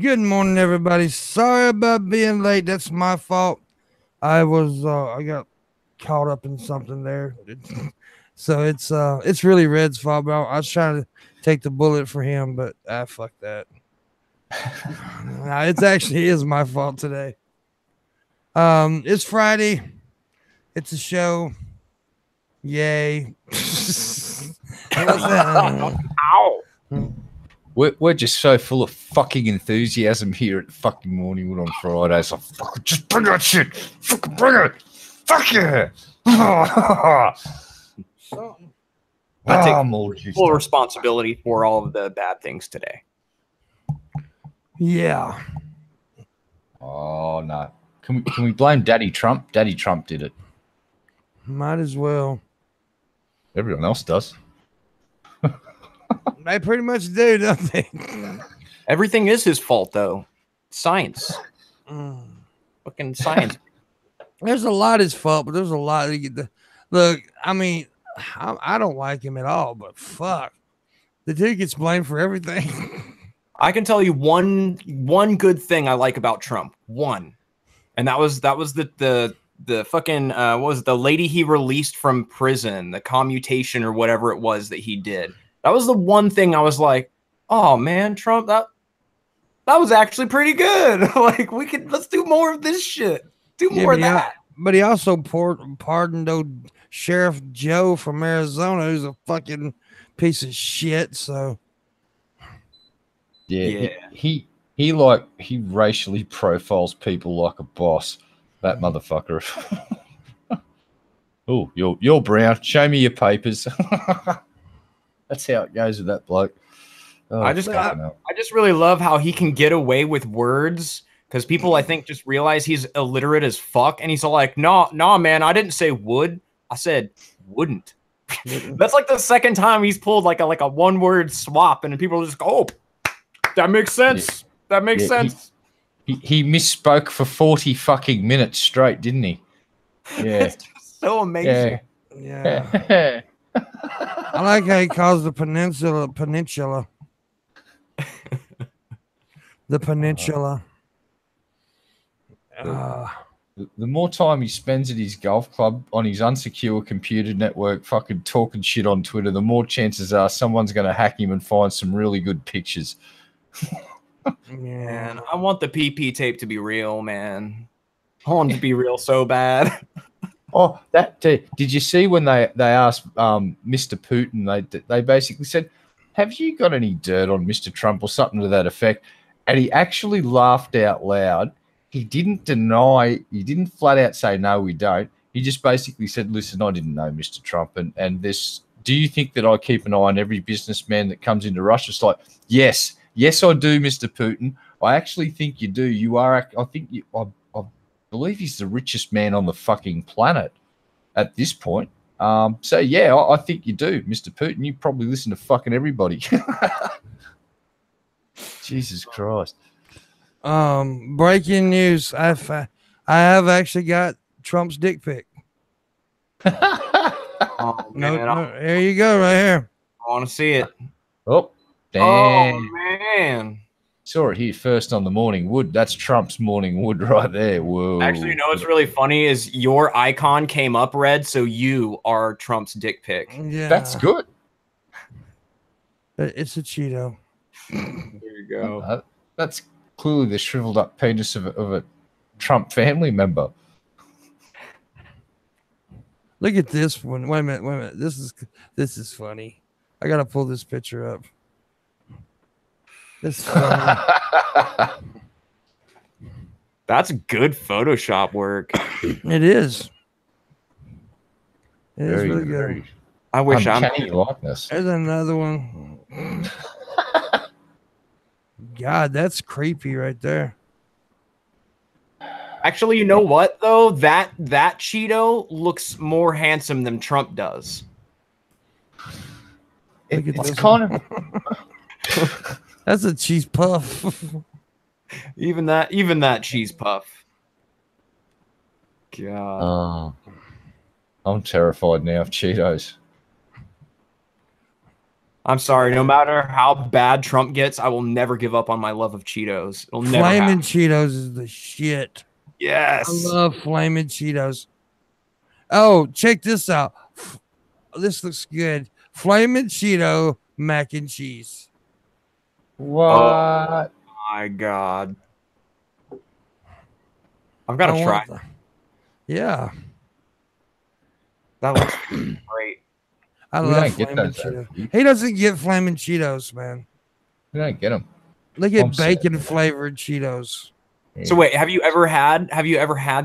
Good morning, everybody. Sorry about being late. That's my fault. I got caught up in something there. So it's really Red's fault, but I was trying to take the bullet for him, but fuck that. No, it's actually is my fault today. It's Friday. It's a show. Yay. Ow. We're just so full of fucking enthusiasm here at fucking Morningwood on Fridays. So fucking just bring that shit. Fucking bring it. Fuck yeah. I take full responsibility for all of the bad things today. Yeah. Oh no. Can we blame Daddy Trump? Daddy Trump did it. Might as well. Everyone else does. They pretty much do, don't they? Everything is his fault, though. Science. Fucking science. There's a lot his fault, but there's a lot. Look, I mean, I don't like him at all, but fuck, the dude gets blamed for everything. I can tell you one good thing I like about Trump. One, and that was the fucking what was it, the lady he released from prison, the commutation or whatever it was that he did. That was the one thing I was like, oh man, Trump, that was actually pretty good. Like let's do more of this shit. Do more of that. But he also pardoned old Sheriff Joe from Arizona, who's a fucking piece of shit. So yeah. He racially profiles people like a boss. That motherfucker. Oh, you're brown. Show me your papers. That's how it goes with that bloke. Oh, I just really love how he can get away with words, because people I think just realize he's illiterate as fuck, and he's all like, "No, man, I didn't say would. I said wouldn't." That's like the second time he's pulled like a one word swap, and people just go, "Oh, that makes sense. Yeah. That makes sense." He misspoke for 40 fucking minutes straight, didn't he? Yeah, it's just so amazing. Yeah. I like how he calls the peninsula. The peninsula. The more time he spends at his golf club on his unsecure computer network fucking talking shit on Twitter, the more chances are someone's going to hack him and find some really good pictures. Man, I want the PP tape to be real, man. I want it to be real so bad. Oh, did you see when they asked Mr. Putin, they basically said, have you got any dirt on Mr. Trump or something to that effect? And he actually laughed out loud. He didn't deny, he didn't flat out say, no, we don't. He just basically said, listen, I didn't know Mr. Trump. And this, do you think that I keep an eye on every businessman that comes into Russia? It's like, yes, I do, Mr. Putin. I actually think you do. You are, I believe he's the richest man on the fucking planet at this point. So yeah, I think you do, Mr. Putin. You probably listen to fucking everybody. Jesus Christ. Breaking news. I have actually got Trump's dick pic. Oh, no, here you go, right here. I want to see it. Oh, damn. Oh, man. Saw it here first on the Morning Wood. That's Trump's Morning Wood right there. Whoa. Actually, you know what's really funny is your icon came up red, so you are Trump's dick pic. Yeah. That's good. It's a Cheeto. There you go. That's clearly the shriveled up penis of a Trump family member. Look at this one. Wait a minute. This is funny. I gotta pull this picture up. This is funny. That's good Photoshop work. It is. It is really good. I wish Uncanny likeness. There's another one. God, that's creepy right there. Actually, you know what though? That Cheeto looks more handsome than Trump does. It's kind of. That's a cheese puff. even that cheese puff. God. I'm terrified now of Cheetos. I'm sorry. No matter how bad Trump gets, I will never give up on my love of Cheetos. It'll never Flamin' happen. Cheetos is the shit. Yes. I love Flamin' Cheetos. Oh, check this out. This looks good. Flamin' Cheeto mac and cheese. What? Oh my God. I've got to try. Yeah. That looks great. I We love don't get Flamin' those over Cheetos. here. He doesn't get Flamin' Cheetos, man. We don't get them. Look at I'm sad. bacon flavored Cheetos. So wait, have you ever had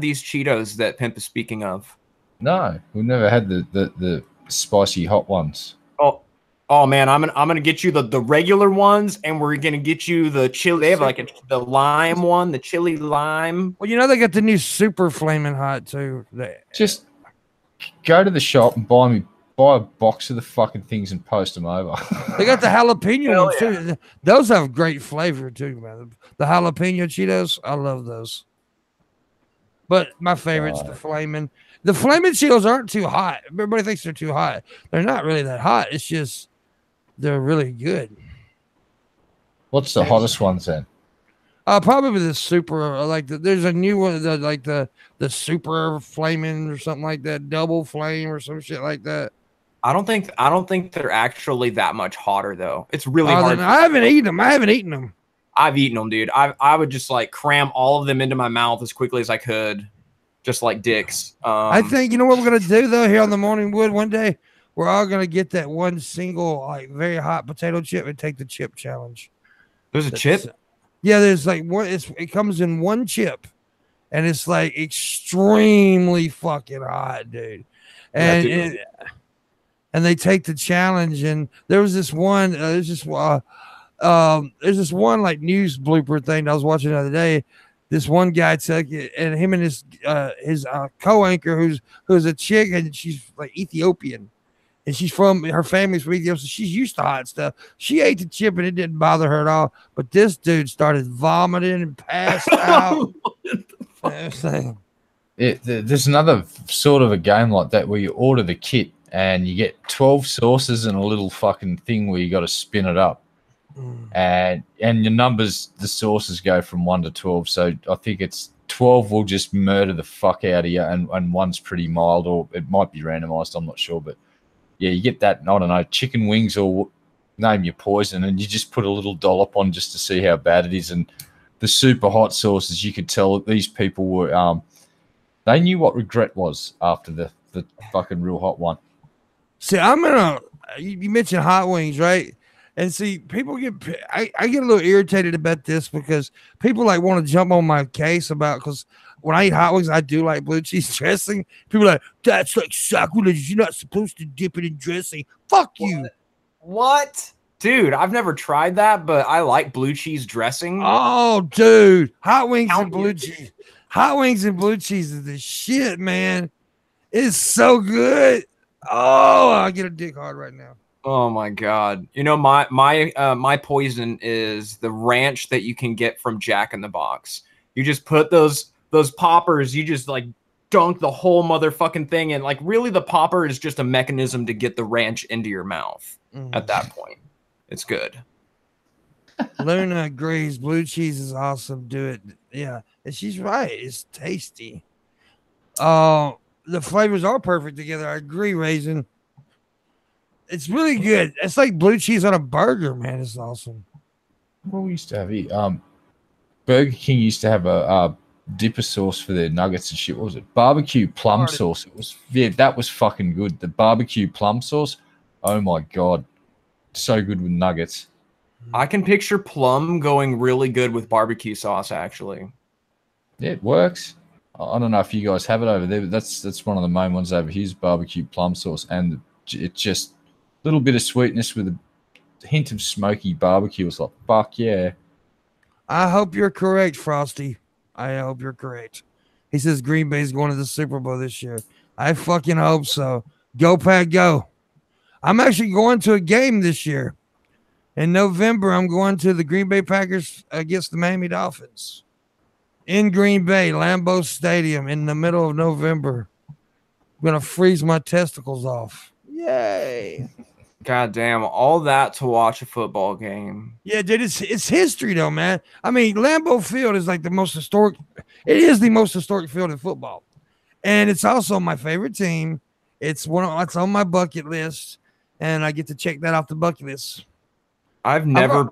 these Cheetos that Pimp is speaking of? No, we've never had the spicy hot ones. Oh man, I'm gonna get you the regular ones, and we're gonna get you the chili. They have like the lime one, the chili lime. Well, you know they got the new super flaming hot too. Just go to the shop and buy a box of the fucking things and post them over. They got the jalapeno Hell ones too. Those have great flavor too, man. The jalapeno Cheetos, I love those. But my favorite's the flaming. The flaming Cheetos aren't too hot. Everybody thinks they're too hot. They're not really that hot. It's just they're really good. What's the hottest ones then? Probably the super. There's a new one, the super flaming or something like that, double flame or some shit like that. I don't think they're actually that much hotter though. It's really hard. I haven't eaten them. I've eaten them, dude. I would just like cram all of them into my mouth as quickly as I could, just like dicks. I think you know what we're gonna do though here on the Morning Wood one day. We're all gonna get that one single like very hot potato chip and take the chip challenge. There's a chip. Yeah, there's like one. It comes in one chip, and it's like extremely fucking hot, dude. And and they take the challenge. And there was this one. There's this one like news blooper thing that I was watching the other day. This one guy took it, and him and his co-anchor, who's a chick, and she's like Ethiopian. And her family's from Ethiopia, so she's used to hot stuff. She ate the chip and it didn't bother her at all. But this dude started vomiting and passed out. There's another sort of a game like that where you order the kit and you get 12 sauces and a little fucking thing where you got to spin it up. And your numbers, the sauces go from 1 to 12. So I think it's 12 will just murder the fuck out of you, and one's pretty mild, or it might be randomized. I'm not sure, but yeah, you get that, I don't know, chicken wings or name your poison, and you just put a little dollop on just to see how bad it is. And the super hot sauces, you could tell that these people were, they knew what regret was after the fucking real hot one. See, you mentioned hot wings, right? And see, people I get a little irritated about this because people like want to jump on my case because when I eat hot wings, I do like blue cheese dressing. People are like, that's like sacrilege. You're not supposed to dip it in dressing. Fuck you. What? Dude, I've never tried that, but I like blue cheese dressing. Oh, dude. Hot wings and blue cheese. Hot wings and blue cheese is the shit, man. It's so good. Oh, I get a dick hard right now. Oh my God. You know, my poison is the ranch that you can get from Jack in the Box. You just put those poppers, you just like dunk the whole motherfucking thing in. Like, really, the popper is just a mechanism to get the ranch into your mouth at that point. It's good. Luna agrees. Blue cheese is awesome. Do it. Yeah. And she's right. It's tasty. The flavors are perfect together. I agree, Raisin. It's really good. It's like blue cheese on a burger, man. It's awesome. What we used to have Burger King used to have a dipper sauce for their nuggets and shit. What was it? Barbecue plum sauce. That was fucking good. The barbecue plum sauce. Oh my God. So good with nuggets. I can picture plum going really good with barbecue sauce, actually. Yeah, it works. I don't know if you guys have it over there, but that's one of the main ones over here is barbecue plum sauce. And it's just a little bit of sweetness with a hint of smoky barbecue. It's like, fuck yeah. I hope you're correct, Frosty. I hope you're correct. He says Green Bay's going to the Super Bowl this year. I fucking hope so. Go, Pack, go. I'm actually going to a game this year. In November, I'm going to the Green Bay Packers against the Miami Dolphins. In Green Bay, Lambeau Stadium in the middle of November. I'm going to freeze my testicles off. Yay. God damn, all that to watch a football game. Yeah, dude, it's history though, man. I mean, Lambeau Field is like the most historic. It is the most historic field in football, and it's also my favorite team. It's on my bucket list, and I get to check that off the bucket list. I've never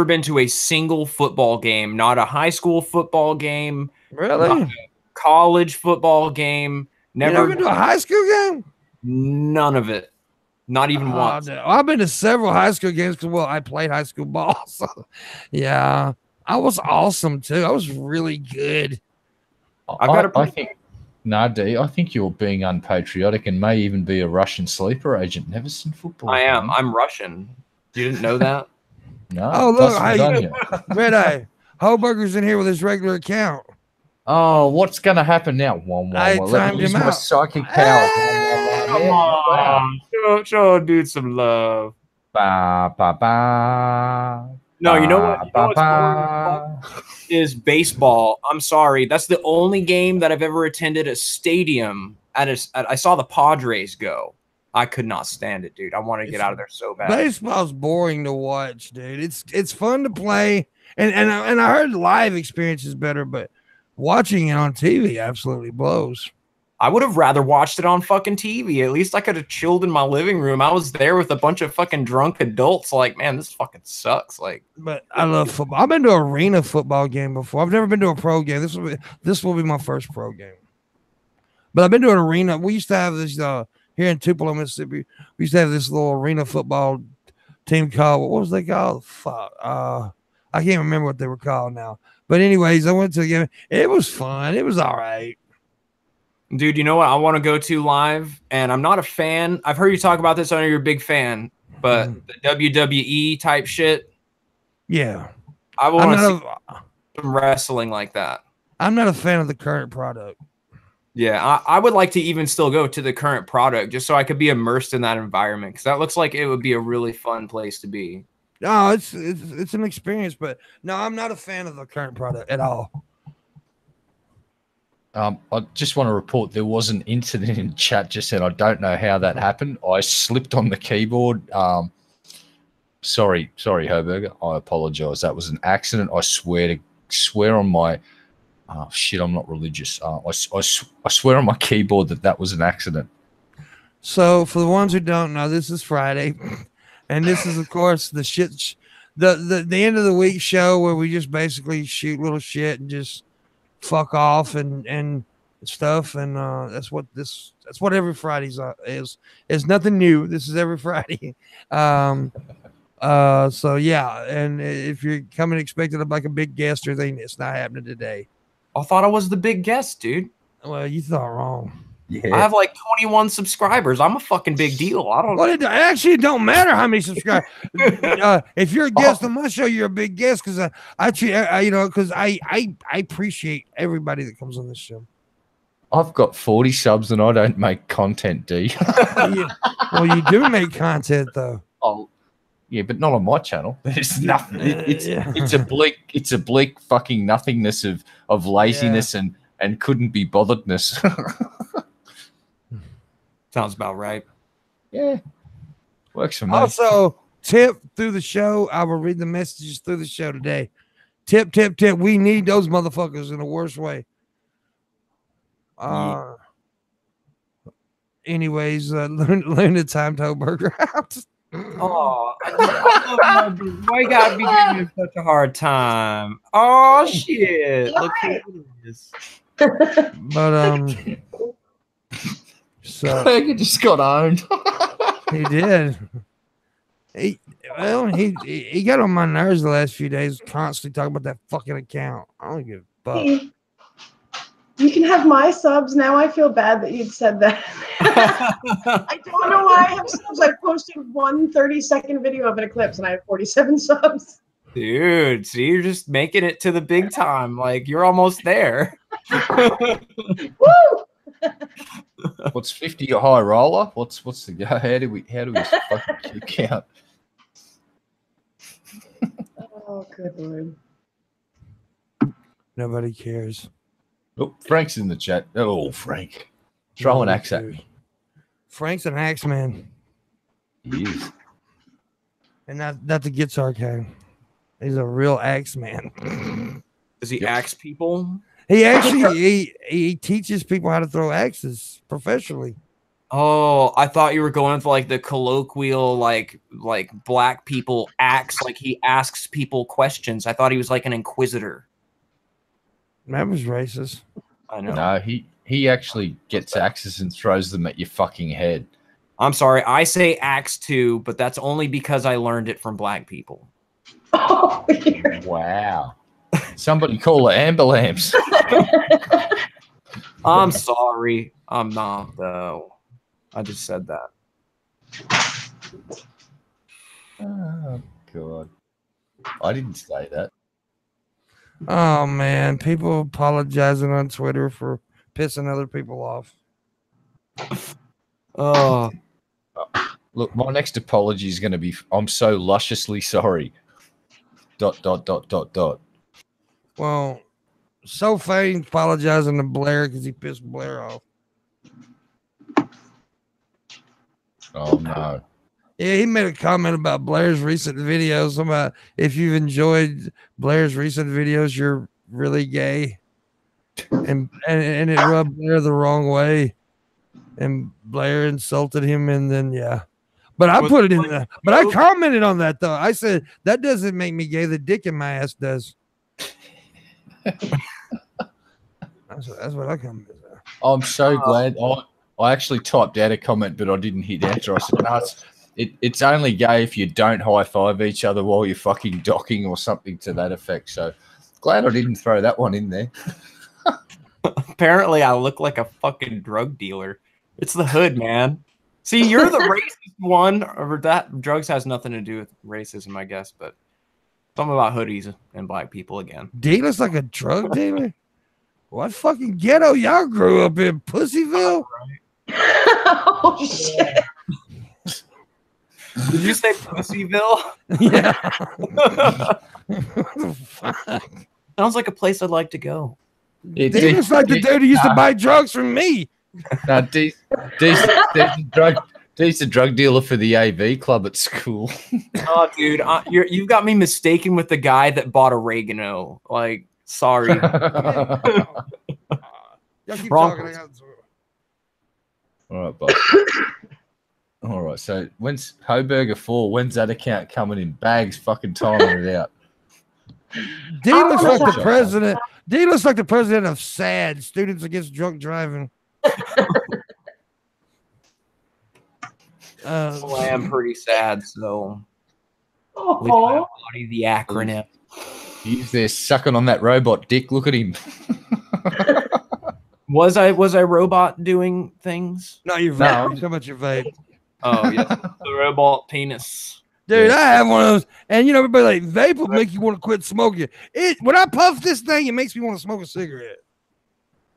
been to a single football game, not a high school football game, Really? not a college football game. Never been to a high school game? None of it. Not even once. No. I've been to several high school games because, well, I played high school ball. So, yeah, I was awesome too. I was really good. I think, D, I think you're being unpatriotic and may even be a Russian sleeper agent. Never seen football. I am. I'm Russian. You didn't know that? No. Oh, look, Red Eye. Hoburger's in here with his regular account. Oh, what's going to happen now? I timed him out. Psychic power. Come on. Show dude some love. Ba, ba, ba. No, you know what? What's boring is baseball. I'm sorry. That's the only game that I've ever attended a stadium I saw the Padres go. I could not stand it, dude. I want to get out of there so bad. Baseball's boring to watch, dude. It's fun to play, and I heard live experience is better, but watching it on TV absolutely blows. I would have rather watched it on fucking TV. At least I could have chilled in my living room. I was there with a bunch of fucking drunk adults. Like, man, this fucking sucks. Like, but I love football. I've been to an arena football game before. I've never been to a pro game. This will be my first pro game. But I've been to an arena. We used to have this here in Tupelo, Mississippi. We used to have this little arena football team called, what was they called? Fuck. I can't remember what they were called now. But anyways, I went to the game. It was fun. It was all right. Dude, you know what I want to go to live? And I'm not a fan. I've heard you talk about this. I know you're a big fan. But the WWE type shit. Yeah. I want to see some wrestling like that. I'm not a fan of the current product. Yeah, I would like to even still go to the current product just so I could be immersed in that environment, because that looks like it would be a really fun place to be. No, it's an experience, but no, I'm not a fan of the current product at all. I just want to report there was an incident in chat just then. I don't know how that happened. I slipped on the keyboard. Sorry, Hoburger. I apologize. That was an accident. I swear on my shit. I'm not religious. I swear on my keyboard that was an accident. So for the ones who don't know, this is Friday, and this is of course the end of the week show where we just basically shoot little shit and just fuck off and stuff, and that's what every Friday's is. It's nothing new. This is every Friday. So yeah, and if you're coming expecting like a big guest or anything, it's not happening today. I thought I was the big guest, dude. Well, you thought wrong. Yeah. I have like 21 subscribers. I'm a fucking big deal. I don't. Well, it actually don't matter how many subscribers. If you're a guest on my show, you're a big guest because I appreciate everybody that comes on this show. I've got 40 subs and I don't make content, D. Well, you do make content though. Oh, yeah, but not on my channel. There's nothing. It's a bleak fucking nothingness of laziness and couldn't be botheredness. Sounds about right. Yeah. Works for me. Also, tip through the show. I will read the messages through the show today. Tip. We need those motherfuckers in the worst way. Anyways, learn the time to burger out. Oh, why you gotta be giving me such a hard time? Oh shit! Look who it is. But so he just got owned. He did. He got on my nerves the last few days, constantly talking about that fucking account. I don't give a fuck. You can have my subs. Now I feel bad that you'd said that. I don't know why I have subs. I posted one 30-second video of an eclipse and I have 47 subs. Dude, see, you're just making it to the big time. Like, you're almost there. Woo! What's 50 a high roller? What's the go? How do we fucking kick out? Oh, good Lord. Nobody cares. Oh, Frank's in the chat. Oh, Frank. Throw an axe at me. Frank's an axe man. He is. And not the guitar kind. He's a real axe man. Does he axe people? He actually he teaches people how to throw axes professionally. Oh, I thought you were going for like the colloquial, like black people axe, like he asks people questions. I thought he was like an inquisitor. That was racist. I know. No, he actually gets axes and throws them at your fucking head. I'm sorry, I say axe too, but that's only because I learned it from black people. Oh, weird. Wow. Somebody call an ambulance. I'm sorry. I'm not, though. I just said that. Oh, God. I didn't say that. Oh man, people apologizing on Twitter for pissing other people off. Oh, Look, my next apology is going to be, I'm so lusciously sorry. ... Well, Sophie apologizing to Blair because he pissed Blair off. Oh, no. Yeah, he made a comment about Blair's recent videos. About if you've enjoyed Blair's recent videos, you're really gay, and it rubbed Blair the wrong way, and Blair insulted him, and then yeah. But I put it in there. But I commented on that though. I said that doesn't make me gay. The dick in my ass does. That's what I commented. I'm so glad. I actually typed out a comment, but I didn't hit enter. I said, no, it's only gay if you don't high-five each other while you're fucking docking or something to that effect. So glad I didn't throw that one in there. apparently I look like a fucking drug dealer. It's the hood, man. See, you're the racist one. Or that drugs has nothing to do with racism, I guess, but something about hoodies and black people again. Dealer's like a drug dealer? What fucking ghetto y'all grew up in? Pussyville? Oh, shit. Did you say Pussyville? Yeah. What the fuck? Sounds like a place I'd like to go. Dealer's like the dude who used to buy drugs from me. No, D's a drug dealer for the AV club at school. Oh, dude, you've got me mistaken with the guy that bought oregano. Like, sorry. Y'all keep Wrong. talking. All right, boss. All right, so when's Hoburger 4? When's that account coming in? Bags fucking timing it out. D looks like the president. D looks like the president of SAD, Students Against Drunk Driving. Well, I am pretty sad, so Oh, body the acronym. He's there sucking on that robot dick. Look at him. Was I robot doing things? No, you're vape. You're talking about your vape. Oh yeah, the robot penis. Dude, I have one of those, and you know, everybody like vape will make you want to quit smoking. When I puff this thing, it makes me want to smoke a cigarette.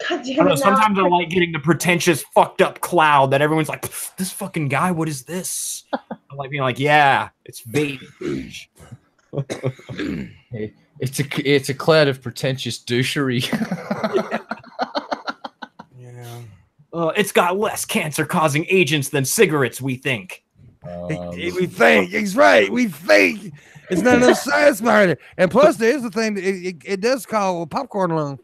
God I damn don't know, it, sometimes now. I like getting the pretentious, fucked up cloud that everyone's like, "This fucking guy, what is this?" I like being like, "Yeah, it's vape." It's a cloud of pretentious douchery. Yeah. It's got less cancer-causing agents than cigarettes, we think. We think he's right. We think it's not enough science behind it. And plus, there's the thing. It does cause popcorn lung.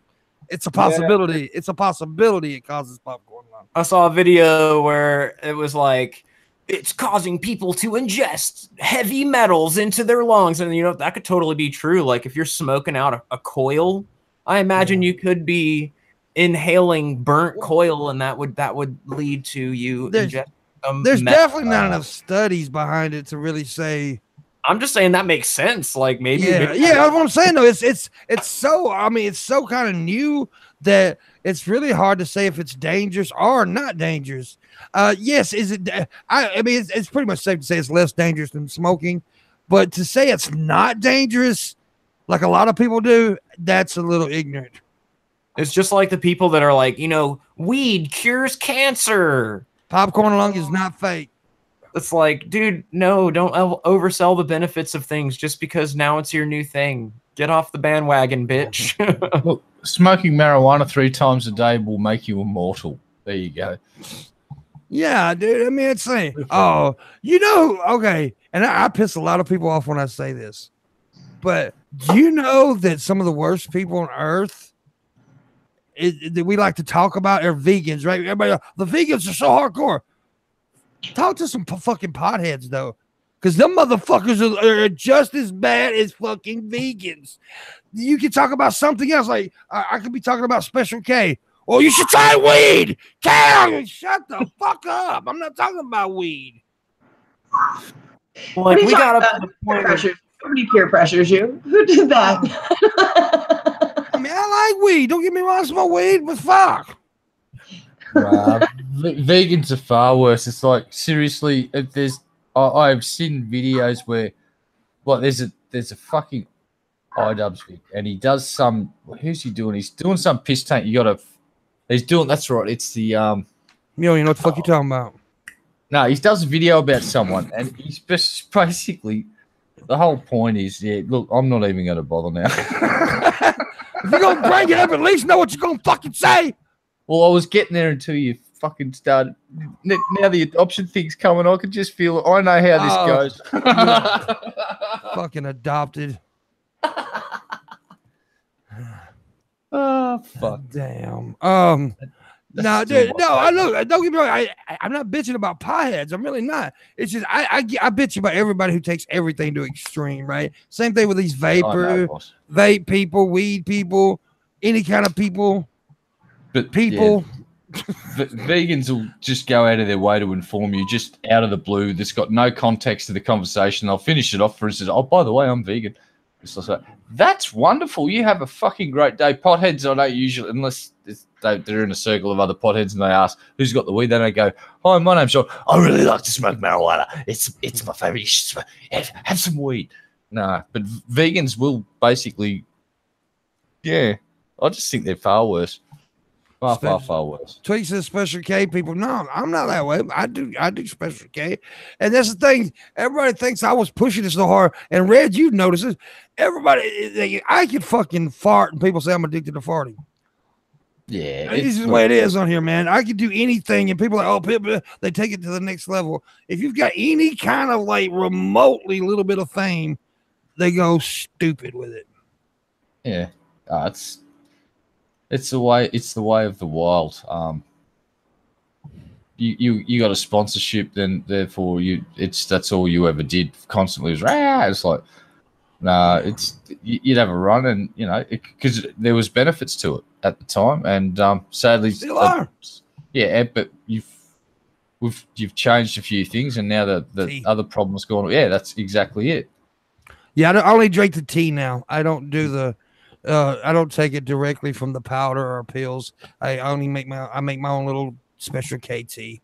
It's a possibility. Yeah. It's a possibility. It causes popcorn lung. I saw a video where it was like it's causing people to ingest heavy metals into their lungs, and you know that could totally be true. Like if you're smoking out a coil, I imagine you could be inhaling burnt coil, and that would lead to you ingesting. There's definitely not enough studies behind it to really say. I'm just saying that makes sense. Like maybe, yeah. That's what I'm saying though. It's so. I mean, it's so kind of new that it's really hard to say if it's dangerous or not dangerous. Yes, is it? I mean, it's pretty much safe to say it's less dangerous than smoking, but to say it's not dangerous, like a lot of people do, that's a little ignorant. It's just like the people that are like, you know, weed cures cancer. Popcorn lung is not fake. It's like, dude, no, don't oversell the benefits of things just because now it's your new thing. Get off the bandwagon, bitch. Look, smoking marijuana 3 times a day will make you immortal. There you go. Yeah, dude. I mean, it's like, oh, you know, okay. And I piss a lot of people off when I say this, but do you know that some of the worst people on earth that we like to talk about are vegans, right? Everybody, the vegans are so hardcore. Talk to some fucking potheads though, because them motherfuckers are just as bad as fucking vegans. You can talk about something else, like I could be talking about Special K. Oh, you should try weed. Cal, shut the fuck up. I'm not talking about weed. Like we got up to the point. Nobody peer pressures you. Who did that? I mean, I like weed. Don't get me wrong, I smoke weed, but fuck. Vegans are far worse. It's like, seriously, if there's I've seen videos where, like, there's a fucking iDubbbz, and he does some. Who's he doing? He's doing some piss tank. He's doing. That's right. It's the You don't even know what the fuck you're talking about. No, he does a video about someone, and he's just basically, the whole point is, yeah, look, I'm not even going to bother now. If you're going to bring it up, at least know what you're going to fucking say. Well, I was getting there until you fucking started. Now the adoption thing's coming, I can just feel it. I know how this goes. Fucking adopted. Oh, fuck. Damn. No, dude, no. I look. Don't get me wrong. I'm not bitching about potheads. I'm really not. It's just I bitch about everybody who takes everything to extreme. Right. Same thing with these vape people, weed people, any kind of people. But people. Yeah, vegans will just go out of their way to inform you, just out of the blue. That's got no context to the conversation. They'll finish it off, for instance. Oh, by the way, I'm vegan. It's like, that's wonderful. You have a fucking great day. Potheads, I don't usually, unless they're in a circle of other potheads and they ask who's got the weed, then they go, "Hi, my name's Sean. I really like to smoke marijuana. It's my favorite. You should have some weed." Nah, but vegans will basically, yeah. I just think they're far worse. Far worse. Tweets says Special K people. No, I'm not that way. I do Special K. And that's the thing. Everybody thinks I was pushing it so hard. And Red, you notice this. Everybody, I could fucking fart and people say I'm addicted to farting. Yeah. This is the way it is on here, man. I could do anything and people are like, oh, they take it to the next level. If you've got any kind of like remotely little bit of fame, they go stupid with it. Yeah. It's the way of the wild. You got a sponsorship, then therefore that's all you ever did constantly was it's like, nah, you'd have a run, and you know, because there was benefits to it at the time, and sadly still are. Yeah, but you've changed a few things, and now the other problem's gone. Yeah, that's exactly it. Yeah, I only drink the tea now. I don't do I don't take it directly from the powder or pills. I only make my own little Special K tea,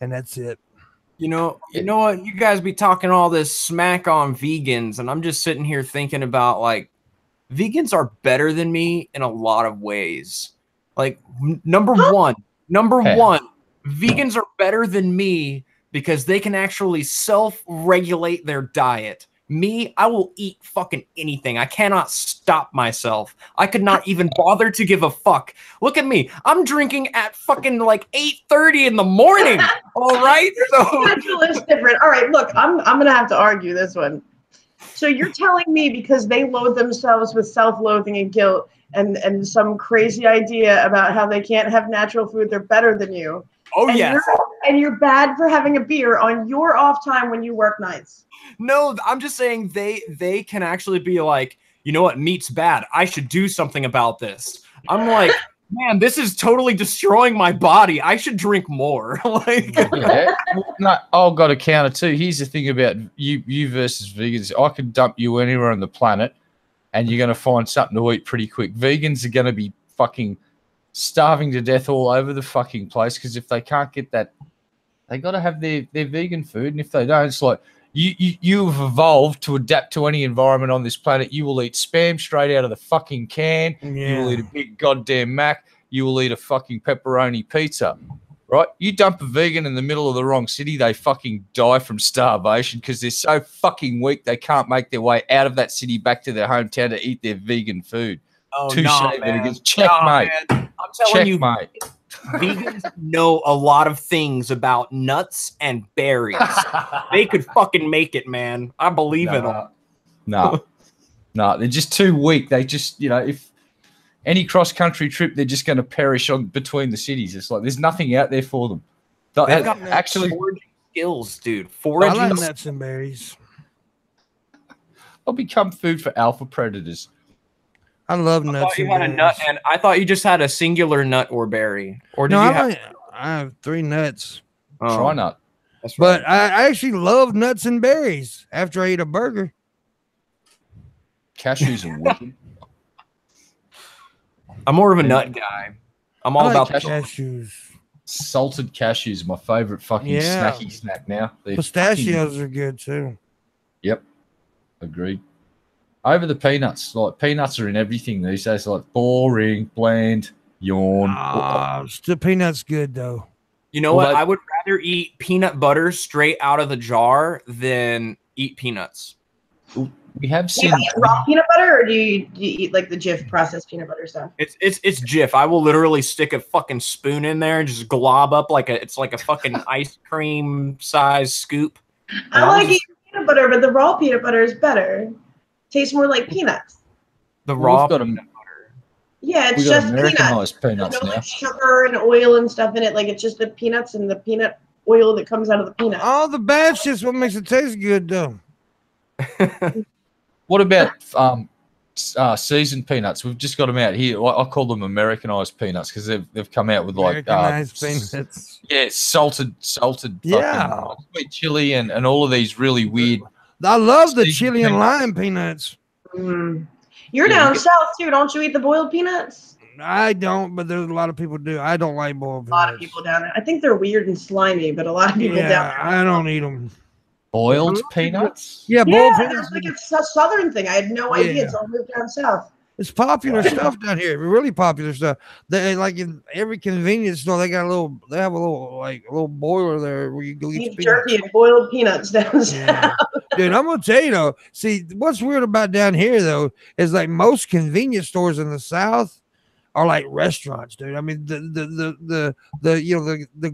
and that's it. You know what? You guys be talking all this smack on vegans, and I'm just sitting here thinking about, like, vegans are better than me in a lot of ways. Like, number one, vegans are better than me because they can actually self-regulate their diet. Me, I will eat fucking anything. I cannot stop myself. I could not even bother to give a fuck. Look at me. I'm drinking at fucking like 8:30 in the morning. All right? It's different. All right, look, I'm gonna have to argue this one. So you're telling me because they load themselves with self-loathing and guilt and some crazy idea about how they can't have natural food, they're better than you. Oh, yes. And you're bad for having a beer on your off time when you work nights. No, I'm just saying they can actually be like, you know what, meat's bad. I should do something about this. I'm like, man, this is totally destroying my body. I should drink more. Like, yeah. No, I've got a counter too. Here's the thing about you versus vegans. I can dump you anywhere on the planet, and you're going to find something to eat pretty quick. Vegans are going to be fucking starving to death all over the fucking place because if they can't get that, they got to have their vegan food, and if they don't, it's like you've evolved to adapt to any environment on this planet. You will eat Spam straight out of the fucking can. Yeah. You will eat a big goddamn Mac. You will eat a fucking pepperoni pizza, right? You dump a vegan in the middle of the wrong city, they fucking die from starvation because they're so fucking weak they can't make their way out of that city back to their hometown to eat their vegan food. Oh, Touche, no, vegans. Checkmate. No, I'm telling you, Vegans know a lot of things about nuts and berries. They could fucking make it, man. I believe in them. No, they're just too weak. They just, if any cross-country trip, they're just going to perish on between the cities. It's like there's nothing out there for them. They've got Actually, foraging skills, dude. I Foraging. like nuts and berries. they'll become food for alpha predators. I love I nuts thought you and had berries. a nut, and I thought you just had a singular nut or berry. Or did No, you I have 3 nuts. Try nut. That's right. But I actually love nuts and berries after I eat a burger. Cashews are wicked. I'm more of a nut guy. I'm all I like about cashews. Salted cashews are my favorite fucking Yeah. snacky snack now. They're Pistachios are good too. Yep. Agreed. Over the peanuts. Like peanuts are in everything these days. Like boring, bland, yawn. Still peanuts good though. You know Well, what? I would rather eat peanut butter straight out of the jar than eat peanuts. We have Do you seen eat raw peanut butter, or do you eat like the Jif processed peanut butter stuff? It's Jif. I will literally stick a fucking spoon in there and just glob up it's like a fucking ice cream size scoop. I like eating peanut butter, but the raw peanut butter is better. Tastes more like peanuts. The Well, raw we've got peanut butter. Yeah, it's we got just peanuts. Americanized peanuts There's no now. like sugar and oil and stuff in it. Like it's just the peanuts and the peanut oil that comes out of the peanut. All the bad shit's what makes it taste good though. What about seasoned peanuts? We've just got them out here. I call them Americanized peanuts because they've come out with like Americanized peanuts. Yeah, salted Yeah. fucking sweet chili and all of these really weird. I love the Seasoned chili and peanuts. lime peanuts. Mm. You're Yeah, down you south too, don't you eat the boiled peanuts? I don't, but there's a lot of people do. I don't like boiled A lot of peanuts. people down there. I think they're weird and slimy, but a lot of people down Yeah, there. I don't eat them. Boiled peanuts? Yeah, boiled Yeah, peanuts. it's like it's a southern thing. I had no idea Yeah. until I moved down south. It's popular stuff down here. Really popular stuff. They like in every convenience store. They got they have a little boiler there where you go get your Beef peanuts. jerky and boiled peanuts down Yeah. south. Dude, I'm gonna tell you though. See, what's weird about down here though is like most convenience stores in the South are like restaurants, dude. I mean, the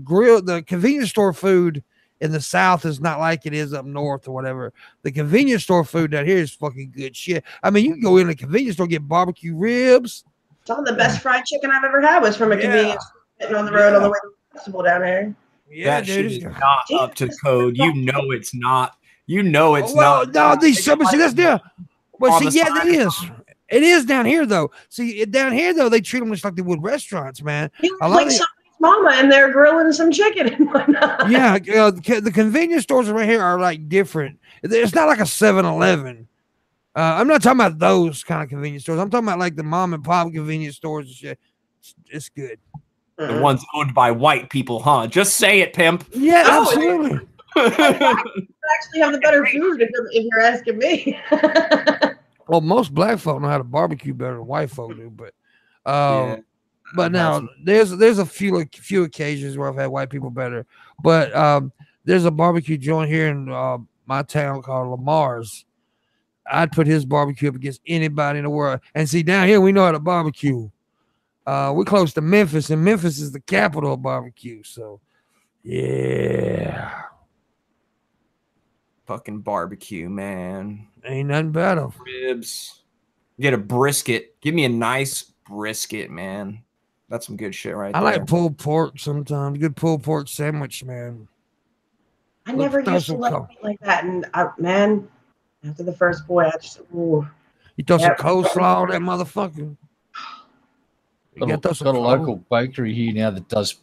grill, the convenience store food in the South is not like it is up north or whatever. The convenience store food down here is fucking good shit. I mean, you can go in a convenience store, get barbecue ribs. Some of the best fried chicken I've ever had was from a Yeah. convenience store sitting on the road on the way to the festival down here. Yeah, That shit dude. is not up to code. You know it's not. You know it's Well, not. no, these see that's there. Well, On see, the yeah, side it is. It is down here though. See, down here though, they treat them just like they would restaurants, man. You A look lot like of somebody's mama and they're grilling some chicken and whatnot. Yeah, the convenience stores right here are like different. It's not like a 7-Eleven. I'm not talking about those kind of convenience stores. I'm talking about like the mom and pop convenience stores and shit. It's good. The ones owned by white people, huh? Just say it, pimp. Yeah, Oh, absolutely. Actually have the better food if you're asking me. Well, most black folk know how to barbecue better than white folk do, but Yeah. but now there's a few occasions where I've had white people better. But there's a barbecue joint here in my town called Lamar's. I'd put his barbecue up against anybody in the world. And see, down here we know how to barbecue. We're close to Memphis, and Memphis is the capital of barbecue. So, yeah, Fucking barbecue, man. ain't nothing better. Ribs. Get a brisket. Give me a nice brisket, man. That's some good shit right I there. like pulled pork sometimes. Good pulled pork sandwich, man. I never Let's throw used to some like co- meat like that. And man, after the first boy, I just, ooh. You throw Yep. some coleslaw on that motherfucker. You Got gotta throw some a col- local bakery here now that does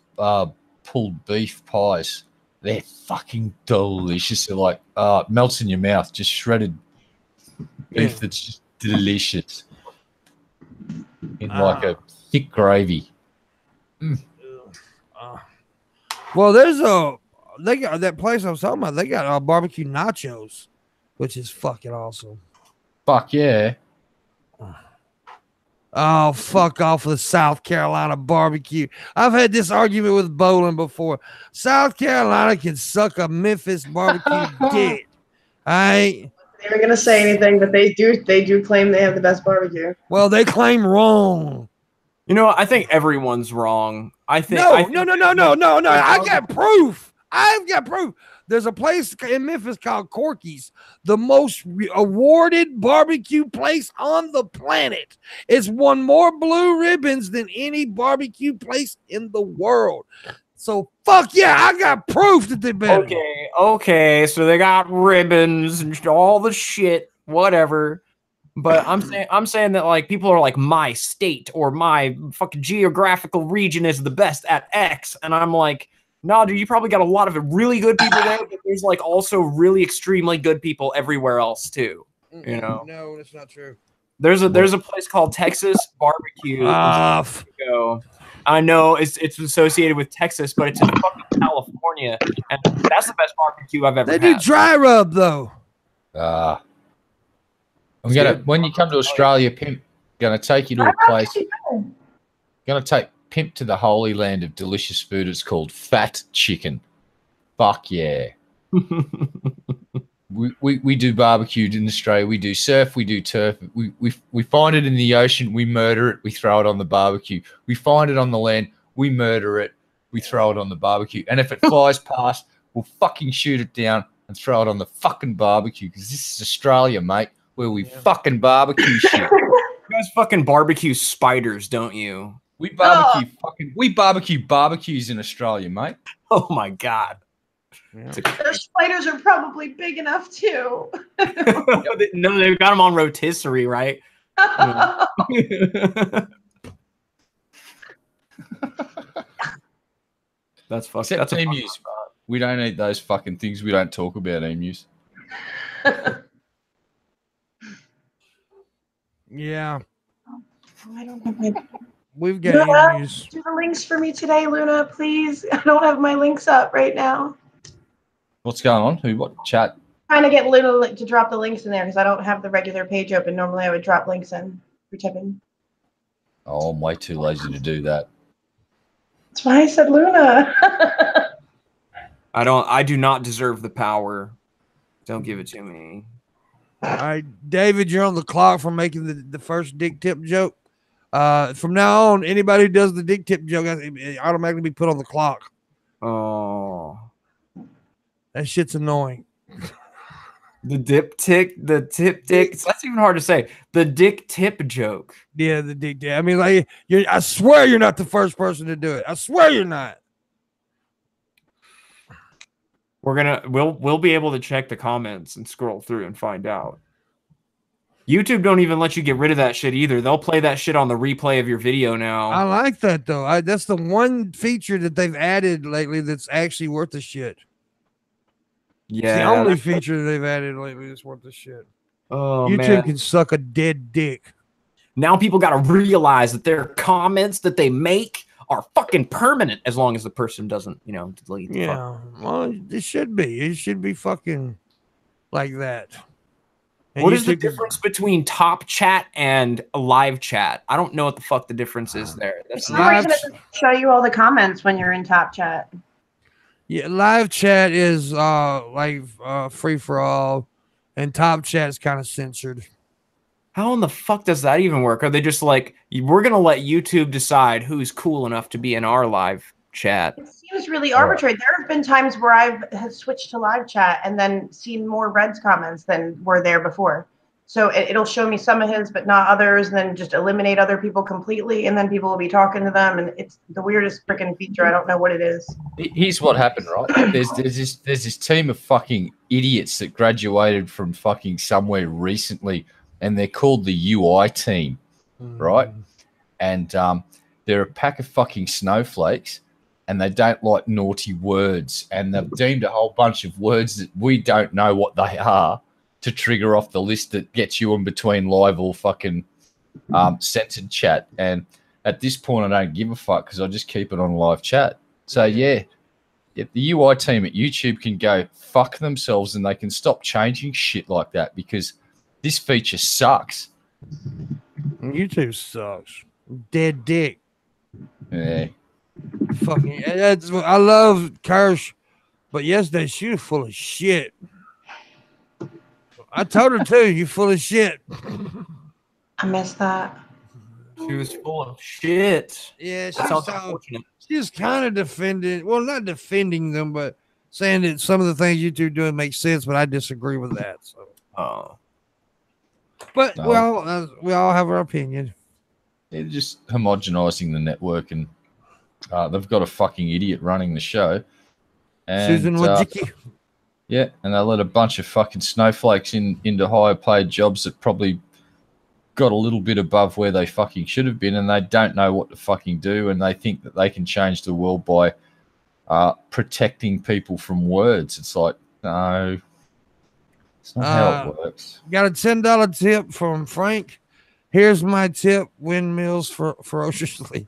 pulled beef pies. They're fucking delicious. They're like melts in your mouth, just shredded beef Yeah. that's just delicious in like a thick gravy. Well, they got that place I was talking about. They got barbecue nachos, which is fucking awesome. Fuck yeah. Oh, fuck off with South Carolina barbecue. I've had this argument with Bowling before. South Carolina can suck a Memphis barbecue dick. They were gonna say anything, but they do claim they have the best barbecue. Well, they claim wrong. You know, I think everyone's wrong. I think No. I got proof. I've got proof. There's a place in Memphis called Corky's, the most awarded barbecue place on the planet. It's won more blue ribbons than any barbecue place in the world. So fuck yeah, I got proof that they're better. Okay. So they got ribbons and all the shit, whatever. But I'm saying that like people are like my state or my fucking geographical region is the best at X, and I'm like, no, dude, you probably got a lot of really good people there, but there's like also really extremely good people everywhere else too. You know? No, that's not true. There's a place called Texas Barbecue. I know it's associated with Texas, but it's in fucking California, and that's the best barbecue I've ever had. They do dry rub though. I'm gonna when you come to Australia, Pimp, gonna take you to a place. Gonna take Pimp to the holy land of delicious food. It's called Fat Chicken. Fuck yeah. we do barbecue in Australia. We do surf. We do turf. We find it in the ocean. We murder it. We throw it on the barbecue. We find it on the land. We murder it. We throw it on the barbecue. And if it flies past, we'll fucking shoot it down and throw it on the fucking barbecue. Because this is Australia, mate, where we fucking barbecue shit. You guys fucking barbecue spiders, don't you? We barbecue barbecues in Australia, mate. Oh my god. Yeah. Those spiders are probably big enough too. No, they've got them on rotisserie, right? That's fucking. Except that's emus. We don't eat those fucking things. We don't talk about emus. Yeah. I don't have my. We've got emus. Do the links for me today, Luna, please. I don't have my links up right now. What's going on? Who? What? Chat? Trying to get Luna to drop the links in there because I don't have the regular page open. Normally, I would drop links in for tipping. Oh, I'm way too lazy to do that. That's why I said Luna. I do not deserve the power. Don't give it to me. All right, David, you're on the clock for making the first dick tip joke. From now on, anybody who does the dick tip joke it automatically be put on the clock. Oh. That shit's annoying. The tip dick. That's even hard to say. The dick tip joke. Yeah, the dick tip. I mean, like, I swear you're not the first person to do it. I swear you're not. We'll be able to check the comments and scroll through and find out. YouTube don't even let you get rid of that shit either. They'll play that shit on the replay of your video now. I like that though. That's the one feature that they've added lately that's actually worth the shit. Yeah, it's the only feature they've added lately that's worth the shit. Oh, YouTube can suck a dead dick. Now people got to realize that their comments that they make are fucking permanent as long as the person doesn't, delete the well, it should be. It should be fucking like that. And what is the difference between top chat and live chat? I don't know what the fuck the difference is there. That's the reason it doesn't show you all the comments when you're in top chat. Yeah, live chat is free for all, and top chat is kind of censored. How in the fuck does that even work? Are they just like, we're gonna let YouTube decide who's cool enough to be in our live chat? It seems really arbitrary. There have been times where I've switched to live chat and then seen more Red's comments than were there before. So it'll show me some of his, but not others, and then just eliminate other people completely, and then people will be talking to them, and it's the weirdest freaking feature. I don't know what it is. Here's what happened, right? There's this team of fucking idiots that graduated from fucking somewhere recently, and they're called the UI team, right? And they're a pack of fucking snowflakes, and they don't like naughty words, and they've deemed a whole bunch of words that we don't know what they are to trigger off the list that gets you in between live or fucking censored chat. And at this point, I don't give a fuck because I just keep it on live chat. So yeah, the UI team at YouTube can go fuck themselves, and they can stop changing shit like that because this feature sucks. YouTube sucks. Dead dick. Yeah. Fucking. I love Kirsch, but yesterday she was full of shit. I told her too, you full of shit. I missed that. She was full of shit. Yeah, That sounds unfortunate. she was kind of defending, well, not defending them, but saying that some of the things you two doing make sense, but I disagree with that. So, but No. we all have our opinion. They're just homogenizing the network, and they've got a fucking idiot running the show. And, Susan Wojcicki. Yeah, and they let a bunch of fucking snowflakes into higher paid jobs that probably got a little bit above where they fucking should have been, and they don't know what to fucking do, and they think that they can change the world by protecting people from words. It's like, no, it's not how it works. Got a $10 tip from Frank. Here's my tip: windmills ferociously.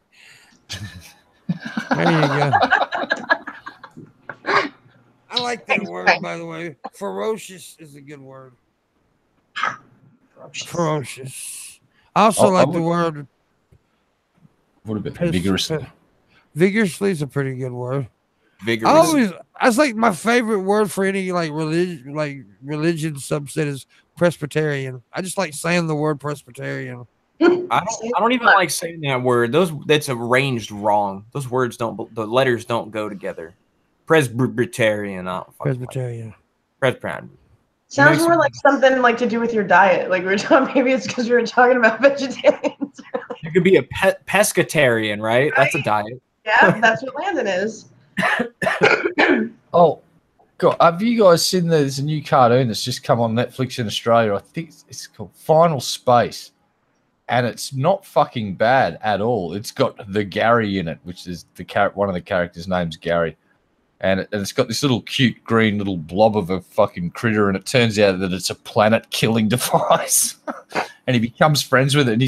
There you go. I like that word, by the way. Ferocious is a good word. Ferocious. I also like the word. What about vigorously? Vigorously is a pretty good word. Vigorous. That's like my favorite word for any religion subset is Presbyterian. I just like saying the word Presbyterian. I don't even like saying that word. That's arranged wrong. Those words the letters don't go together. Presbyterian. Presbyterian. Presbyterian. Sounds more like something like to do with your diet. Like we were talking, maybe it's because we were talking about vegetarians. You could be a pescatarian, right? That's a diet. Yeah, that's what Landon is. Oh, God, have you guys seen there's a new cartoon that's just come on Netflix in Australia? I think it's called Final Space. And it's not fucking bad at all. It's got the Gary in it, which is one of the characters' name's Gary. And it's got this little cute green little blob of a fucking critter, and it turns out that it's a planet-killing device. And he becomes friends with it, and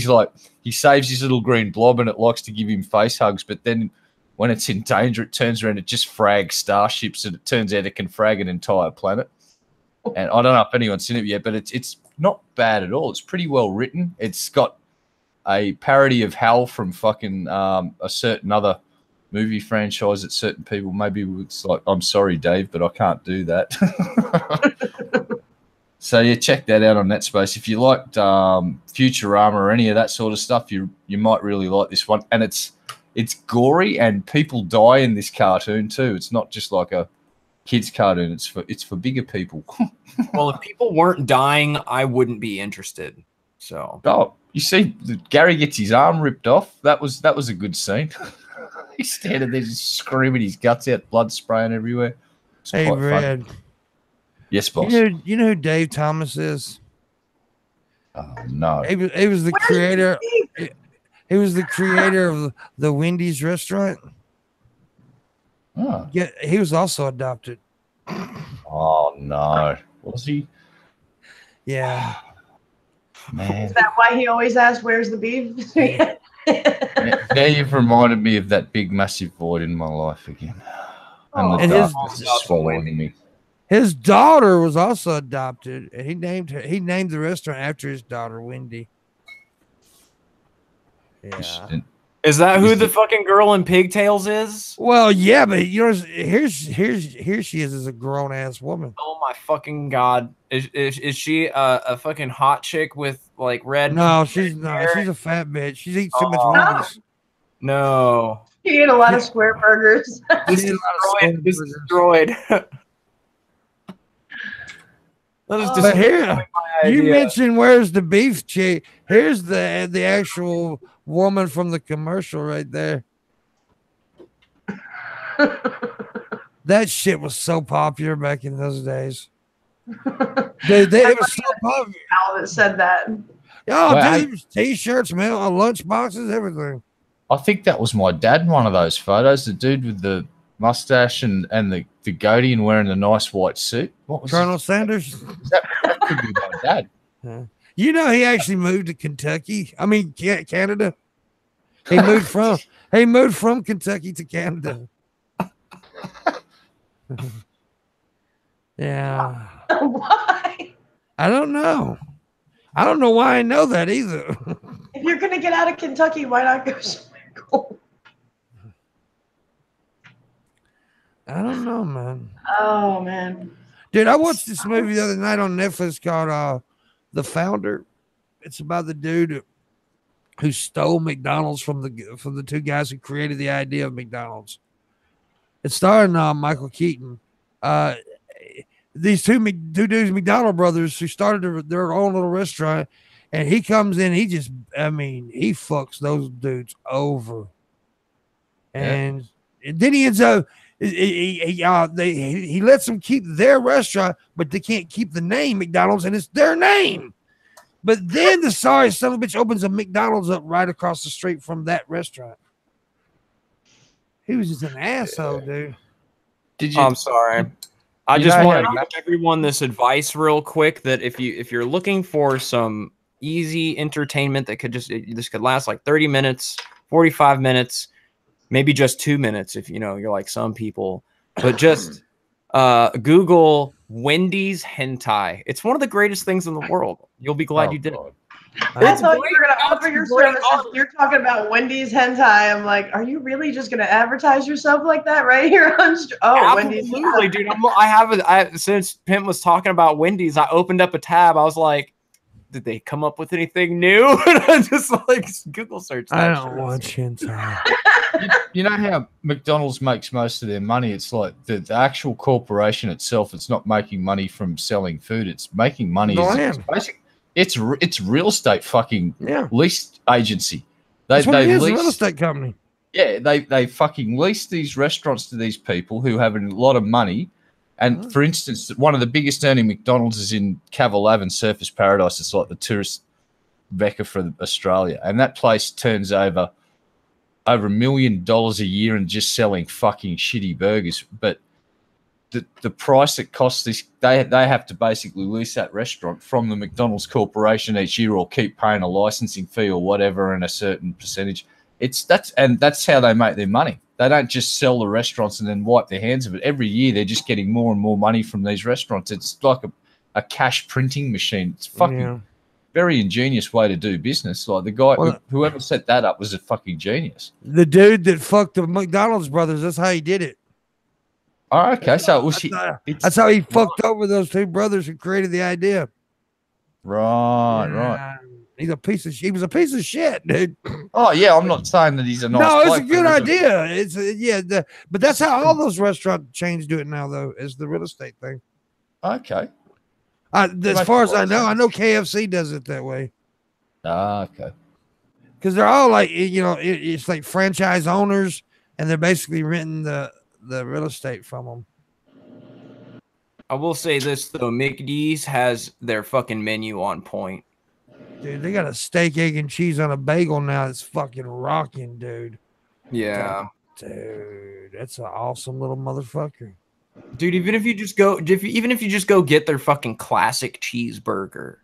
he saves his little green blob, and it likes to give him face hugs. But then when it's in danger, it turns around, it just frags starships, and it turns out it can frag an entire planet. And I don't know if anyone's seen it yet, but it's not bad at all. It's pretty well written. It's got a parody of Hal from fucking a certain other movie franchise that certain people, maybe it's like, I'm sorry, Dave, but I can't do that. So yeah, check that out on Netspace. If you liked Futurama or any of that sort of stuff, you might really like this one. And it's gory, and people die in this cartoon too. It's not just like a kids cartoon. It's for bigger people. Well, if people weren't dying, I wouldn't be interested. So you see, Gary gets his arm ripped off. That was a good scene. He's standing there just screaming his guts out, blood spraying everywhere. It's hey, Red. Fun. Yes, boss. You know who Dave Thomas is? Oh, no. He was the creator. He was the creator of the Wendy's restaurant. Oh. Yeah, he was also adopted. Oh no, was he? Yeah. Man. Is that why he always asks, "Where's the beef?" Now you've reminded me of that big, massive void in my life again. And the darkness is swallowing me. His daughter was also adopted, and he named the restaurant after his daughter, Wendy. Yeah. Is that who the fucking girl in pigtails is? Well, yeah, but here she is as a grown ass woman. Oh my fucking god! Is she a fucking hot chick with like red? No, she's not. She's a fat bitch. She's eating too much Wendy's. No. He ate a lot of square burgers. Destroyed. But here, you mentioned where's the beef chick? Here's the actual woman from the commercial right there. That shit was so popular back in those days. It was so popular. Al that said that. Oh, well, dude, t-shirts, man, lunch boxes, everything. I think that was my dad in one of those photos. The dude with the mustache and the goatee and wearing a nice white suit. What was Colonel Sanders? That could be my dad. Yeah. You know, he actually moved to Kentucky. I mean, Canada. He moved from Kentucky to Canada. Yeah. Why? I don't know. I don't know why I know that either. If you're gonna get out of Kentucky, why not go somewhere cool? I don't know, man. Oh man. Dude, I watched this movie the other night on Netflix called The Founder. It's about the dude who stole McDonald's from the two guys who created the idea of McDonald's. It's starring Michael Keaton. These two dudes, McDonald brothers, who started their own little restaurant, and he comes in. He fucks those dudes over, and then he ends up. He lets them keep their restaurant, but they can't keep the name McDonald's, and it's their name. But then the sorry son of a bitch opens a McDonald's up right across the street from that restaurant. He was just an asshole, dude. I'm sorry. I just want to give everyone this advice real quick that if you're looking for some easy entertainment that this could last like 30 minutes, 45 minutes, maybe just 2 minutes if you're like some people, but just Google Wendy's hentai. It's one of the greatest things in the world. You'll be glad you did it. I thought you were going to offer your services. You're talking about Wendy's hentai. I'm like, are you really just going to advertise yourself like that right here on? Wendy's. Absolutely, dude. Since Pimp was talking about Wendy's, I opened up a tab. I was like, did they come up with anything new? And I just like Google search. I don't watch hentai. You know how McDonald's makes most of their money? It's like the actual corporation itself. It's not making money from selling food. It's making money. It's real estate fucking lease agency. They lease a real estate company. Yeah, they fucking lease these restaurants to these people who have a lot of money. And for instance, one of the biggest earning McDonald's is in Cavill Ave and Surfers Paradise. It's like the tourist Becca for Australia. And that place turns over $1 million a year and just selling fucking shitty burgers. But the price it costs this, they have to basically lease that restaurant from the McDonald's Corporation each year or keep paying a licensing fee or whatever and a certain percentage. That's how they make their money. They don't just sell the restaurants and then wipe their hands of it. Every year they're just getting more and more money from these restaurants. It's like a cash printing machine. It's fucking very ingenious way to do business. Like the guy, whoever set that up was a fucking genius. The dude that fucked the McDonald's brothers, that's how he did it. Oh, okay. So that's how he fucked over those two brothers who created the idea. Right. He was a piece of shit, dude. Oh yeah, I'm not saying that he's a nice. No, it's a good idea. But that's how all those restaurant chains do it now, though, is the real estate thing. Okay. As far as I know KFC does it that way. Okay. Because they're all like, it's like franchise owners, and they're basically renting the real estate from them. I will say this though, McD's has their fucking menu on point. Dude, they got a steak, egg, and cheese on a bagel now. It's fucking rocking, dude. Yeah. Dude, that's an awesome little motherfucker. Dude, even if you just go get their fucking classic cheeseburger,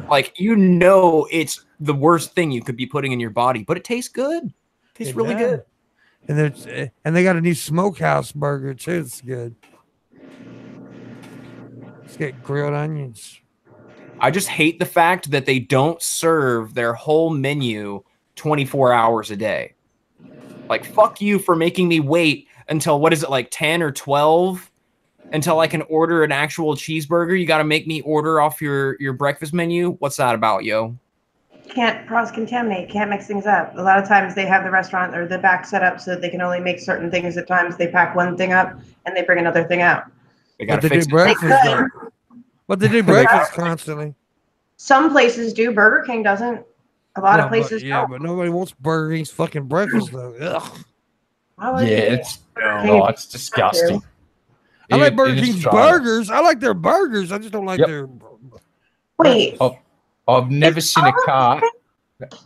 like it's the worst thing you could be putting in your body, but it tastes good. It tastes really good. And they got a new smokehouse burger too. It's good. It's got grilled onions. I just hate the fact that they don't serve their whole menu 24 hours a day. Like, fuck you for making me wait until, what is it, like 10 or 12 until I can order an actual cheeseburger. You got to make me order off your breakfast menu. What's that about, yo? Can't cross-contaminate, can't mix things up. A lot of times they have the restaurant or the back set up so that they can only make certain things at times. They pack one thing up and they bring another thing out. They got to fix breakfast. But they do breakfast constantly. Some places do. Burger King doesn't. A lot of places don't. But nobody wants Burger King's fucking breakfast though. Ugh. It's disgusting. I like Burger King's burgers. I like their burgers. I just don't like their. Wait. I've never seen a car.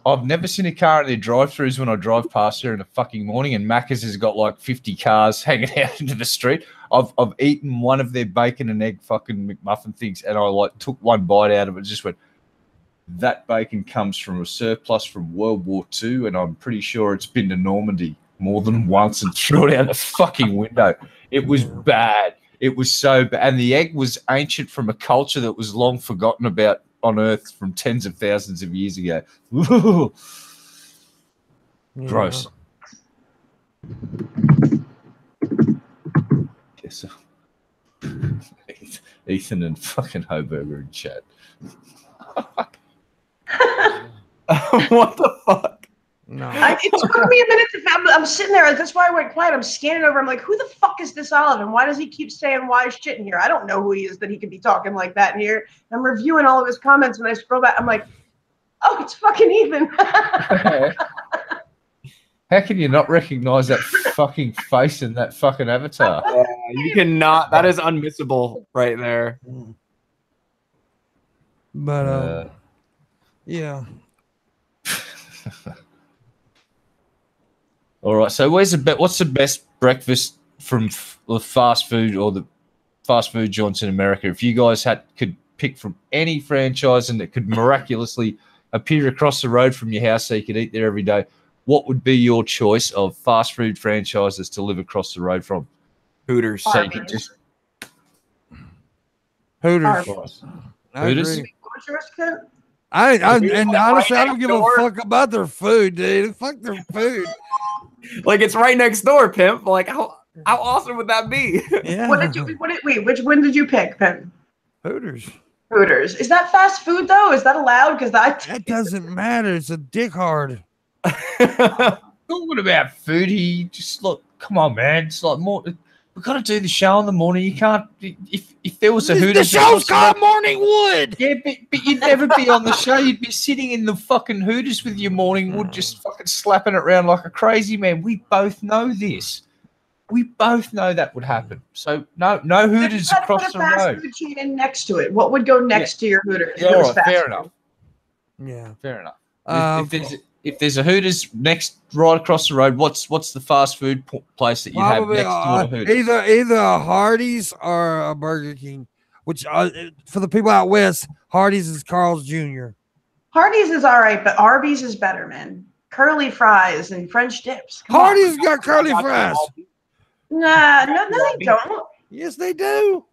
I've never seen a car in their drive-thrus when I drive past there in the fucking morning, and Macca's has got like 50 cars hanging out into the street. I've eaten one of their bacon and egg fucking McMuffin things, and I like took one bite out of it and just went, that bacon comes from a surplus from World War II, and I'm pretty sure it's been to Normandy more than once and threw it out the fucking window. It was bad. It was so bad. And the egg was ancient from a culture that was long forgotten about on Earth from tens of thousands of years ago. Gross. Yes. Ethan and fucking Hoberger in chat. What the fuck? No. It took me a minute to. I'm sitting there. That's why I went quiet. I'm scanning over. I'm like, who the fuck is this Olive? And why does he keep saying wise shit in here? I don't know who he is that he could be talking like that in here. I'm reviewing all of his comments, and I scroll back. I'm like, oh, it's fucking Ethan. How can you not recognize that fucking face in that fucking avatar? You cannot. That is unmissable right there. But yeah. All right. So what's the best breakfast from the fast food or the fast food joints in America? If you guys could pick from any franchise and it could miraculously appear across the road from your house so you could eat there every day, what would be your choice of fast food franchises to live across the road from? Hooters. So you could just Hooters. I Hooters? agree. What's yours, Kent? And honestly, I don't give a fuck about their food, dude. Fuck their food. Like it's right next door, Pimp. Like how awesome would that be? Yeah. Which one did you pick, Pimp? Hooters. Hooters. Is that fast food though? Is that allowed? Because That doesn't matter. It's a dick hard. Talking about food, he just look. Come on, man. It's like more. We've got to do the show in the morning. You can't. If there was a Hooters, the show's called Morning Wood. Yeah, but you'd never be on the show. You'd be sitting in the fucking Hooters with your Morning Wood, just fucking slapping it around like a crazy man. We both know this. We both know that would happen. So no Hooters across the road. Put a fast food chain in next to it. What would go next to your Hooters? Yeah, all right, fair enough. Yeah, fair enough. If there's a Hooters right across the road, what's the fast food place that you have next to a Hooters? Either a Hardee's or a Burger King. Which for the people out west, Hardee's is Carl's Jr. Hardee's is all right, but Arby's is better, man. Curly fries and French dips. Hardee's got curly fries. Nah, no, they don't. Yes, they do.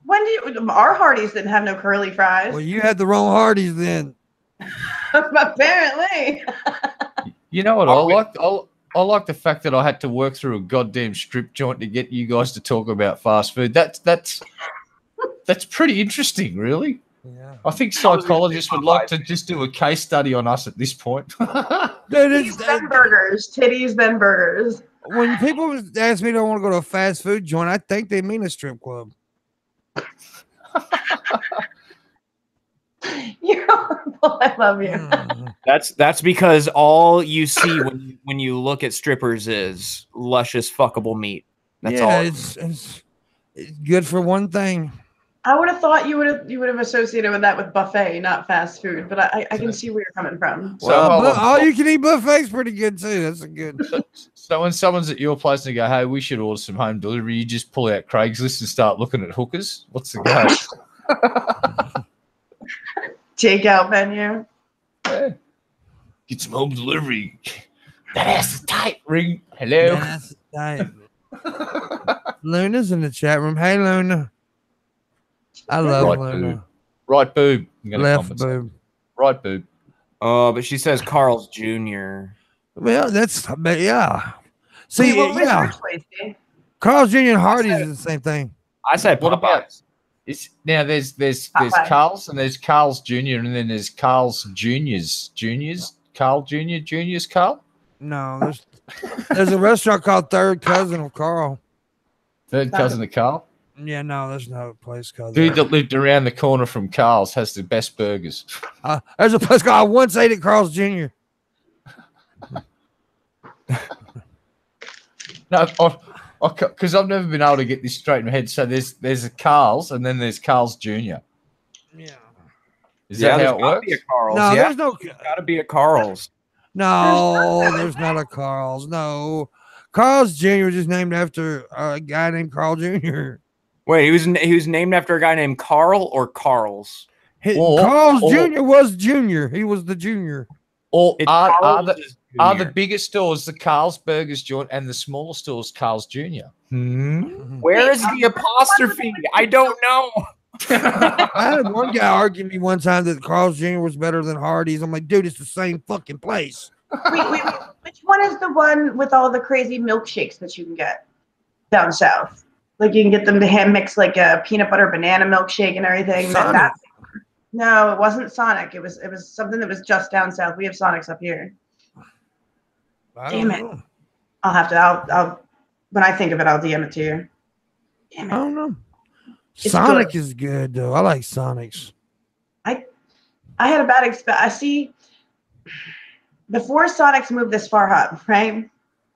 Our Hardee's didn't have no curly fries? Well, you had the wrong Hardee's then. Apparently. You know what I like the fact that I had to work through a goddamn strip joint to get you guys to talk about fast food. That's pretty interesting, really. Yeah. I think psychologists would like to just do a case study on us at this point. Titties, then burgers. Titties, then burgers. When people ask me if I want to go to a fast food joint, I think they mean a strip club. You're horrible. I love you. That's because all you see when you look at strippers is luscious fuckable meat. That's all. It's good for one thing. I would have thought you would have associated with that with buffet, not fast food. But I can see where you're coming from. Well, all you can eat buffet's pretty good too. That's a good. So when someone's at your place and they go, "Hey, we should order some home delivery," you just pull out Craigslist and start looking at hookers. What's the go? Takeout menu. Yeah. Get some home delivery. That ass is tight. Ring. Hello. That's tight. Luna's in the chat room. Hey, Luna. I love Luna. Boob. Right boob. Left boob. Right boob. Oh, but she says Carl's Jr. Well, yeah. See, yeah. Carl's Jr. and Hardee's is the same thing. I said what about? Popeyes. Now there's Carl's and there's Carl's Jr. and then there's Carl's Juniors. Carl Jr. Juniors Carl? No, there's a restaurant called Third Cousin of Carl. Third Cousin of Carl? Yeah, no, there's no place called Dude that lived around the corner from Carl's has the best burgers. There's a place called I once ate at Carl's Jr. No, because I've never been able to get this straight in my head. So there's a Carl's and then there's Carl's Jr. Yeah. Is that how it works? No, there's no. Got to be a Carl's. No, there's not a Carl's. No, Carl's Jr. was just named after a guy named Carl Jr. Wait, he was named after a guy named Carl or Carl's? Carl's Jr. was Junior. He was the junior. Or are the bigger stores the Carl's Burgers joint and the smaller stores Carl's Jr.? Where is the apostrophe? I don't know. I had one guy argue me one time that Carl's Jr. was better than Hardee's. I'm like, dude, it's the same fucking place. Wait. Which one is the one with all the crazy milkshakes that you can get down south? Like you can get them to hand mix like a peanut butter banana milkshake and everything. No, it wasn't Sonic. It was something that was just down south. We have Sonics up here. Damn it. I'll have to. I'll when I think of it, I'll DM it to you. Damn it. I don't know. It's Sonic good. is good though. I like Sonics. I had a bad experience. I see. Before Sonics moved this far up, right?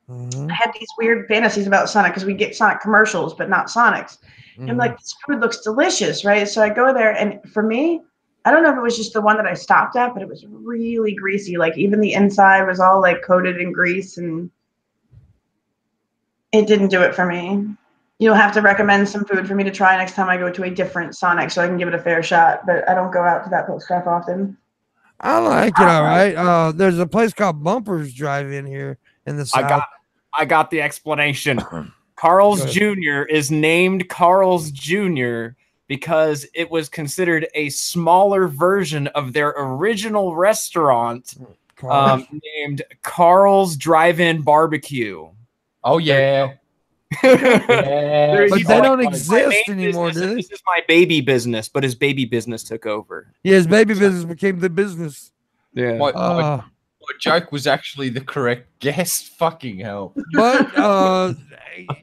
Mhm. I had these weird fantasies about Sonic because we get Sonic commercials, but not Sonics. And I'm like, this food looks delicious, right? So I go there, and for me, I don't know if it was just the one that I stopped at, but it was really greasy. Like even the inside was all like coated in grease, and it didn't do it for me. You'll have to recommend some food for me to try next time I go to a different Sonic so I can give it a fair shot. But I don't go out to that stuff often. I like it all right. There's a place called Bumpers Drive-In here in the south. I got the explanation. Carl's Jr. is named Carl's Jr. because it was considered a smaller version of their original restaurant named Carl's Drive-In Barbecue. Oh, yeah. But they don't exist anymore, do they? This is my baby business, but his baby business took over. Yeah, his baby business became the business. Yeah. My joke was actually the correct guess. Fucking hell. But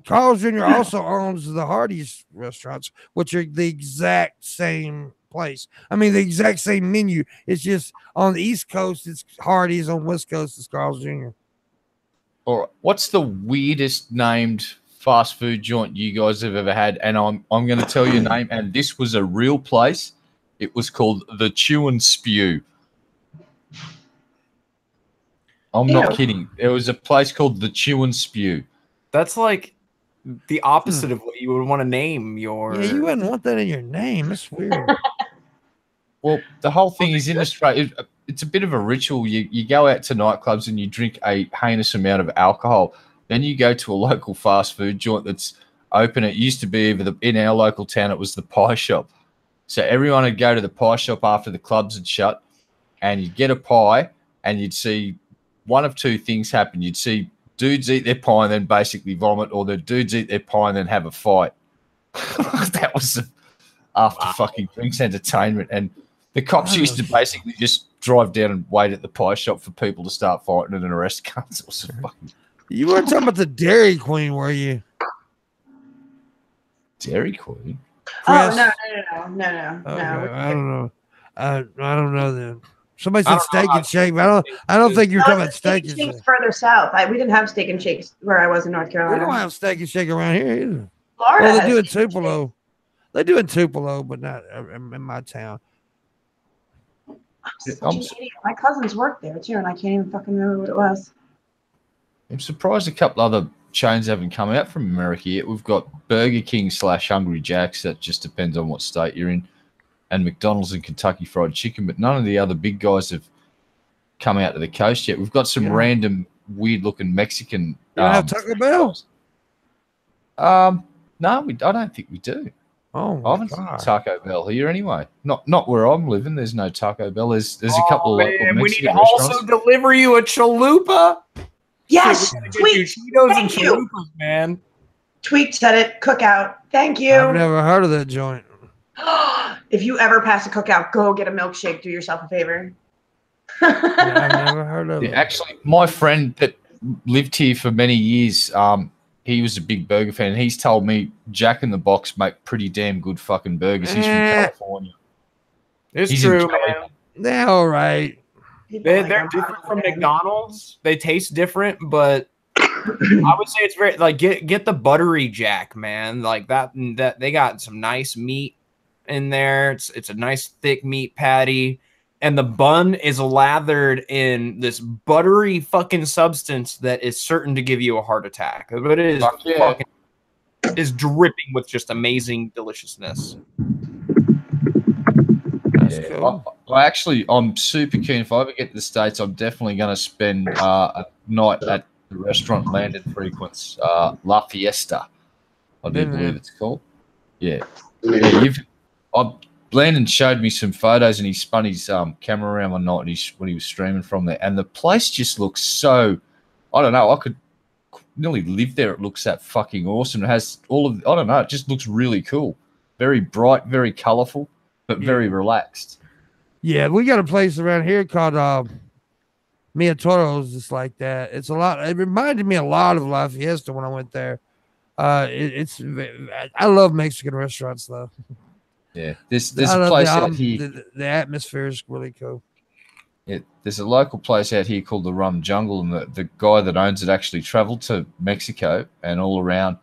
Carl's Jr. also owns the Hardee's restaurants, which are the exact same place. I mean, the exact same menu. It's just on the East Coast, it's Hardee's. On West Coast, it's Carl's Jr. Or what's the weirdest named fast food joint you guys have ever had? And I'm going to tell you a name, and this was a real place. It was called the Chew and Spew. I'm not kidding. There was a place called the Chew and Spew. That's like the opposite of what you would want to name your. Yeah, you wouldn't want that in your name. That's weird. Well, the whole thing is in Australia. It's a bit of a ritual. You go out to nightclubs and you drink a heinous amount of alcohol. Then you go to a local fast food joint that's open. It used to be in our local town, it was the pie shop. So everyone would go to the pie shop after the clubs had shut, and you'd get a pie, and you'd see one of two things happen. You'd see dudes eat their pie and then basically vomit, or the dudes eat their pie and then have a fight. That was after fucking drinks entertainment. And the cops used to basically just drive down and wait at the pie shop for people to start fighting and then arrest cunts. It was fucking... You weren't talking about the Dairy Queen, were you? Dairy Queen? Chris? No. Okay, I don't know. I don't know then. Somebody said Steak and Shake, but I don't think you're talking about Steak and Shake. Further south. We didn't have Steak and Shakes where I was in North Carolina. We don't have Steak and Shake around here either. Florida. Well, they do in Tupelo. They do in Tupelo, but not in my town. I'm such an idiot. My cousins work there too, and I can't even fucking remember what it was. I'm surprised a couple other chains haven't come out from America yet. We've got Burger King / Hungry Jack's. That just depends on what state you're in. And McDonald's and Kentucky Fried Chicken. But none of the other big guys have come out to the coast yet. We've got some random weird-looking Mexican... You don't have Taco Bell? No, I don't think we do. Oh, I haven't seen Taco Bell here anyway. Not where I'm living. There's no Taco Bell. There's a couple of local Mexican we need to restaurants. also deliver you a chalupa. Yes, Tweet. Cheetos and chalupas, man. Tweet said it. Cookout. Thank you. I've never heard of that joint. If you ever pass a cookout, go get a milkshake. Do yourself a favor. I've never heard of it. Actually, my friend that lived here for many years, he was a big burger fan, and he's told me Jack in the Box make pretty damn good fucking burgers. He's from California. It's true, man. They're all right. They're different from McDonald's. They taste different, but I would say it's very like get the buttery Jack, man. Like that they got some nice meat in there. It's a nice thick meat patty, and the bun is lathered in this buttery fucking substance that is certain to give you a heart attack. But it is fucking is dripping with just amazing deliciousness. Yeah. I'm super keen. If I ever get to the States, I'm definitely going to spend a night at the restaurant Land and Frequents, La Fiesta. I do believe it's called. Yeah. Landon showed me some photos, and he spun his camera around one night when he was streaming from there, and the place just looks so. I don't know. I could nearly live there. It looks that fucking awesome. It has all of. I don't know. It just looks really cool. Very bright, very colourful, but very relaxed. Yeah, we got a place around here called Mia Toro's, just like that. It's a lot. It reminded me a lot of La Fiesta when I went there. I love Mexican restaurants though. Yeah, there's I a love place out here. the atmosphere is really cool. Yeah, there's a local place out here called the Rum Jungle, and the guy that owns it actually traveled to Mexico and all around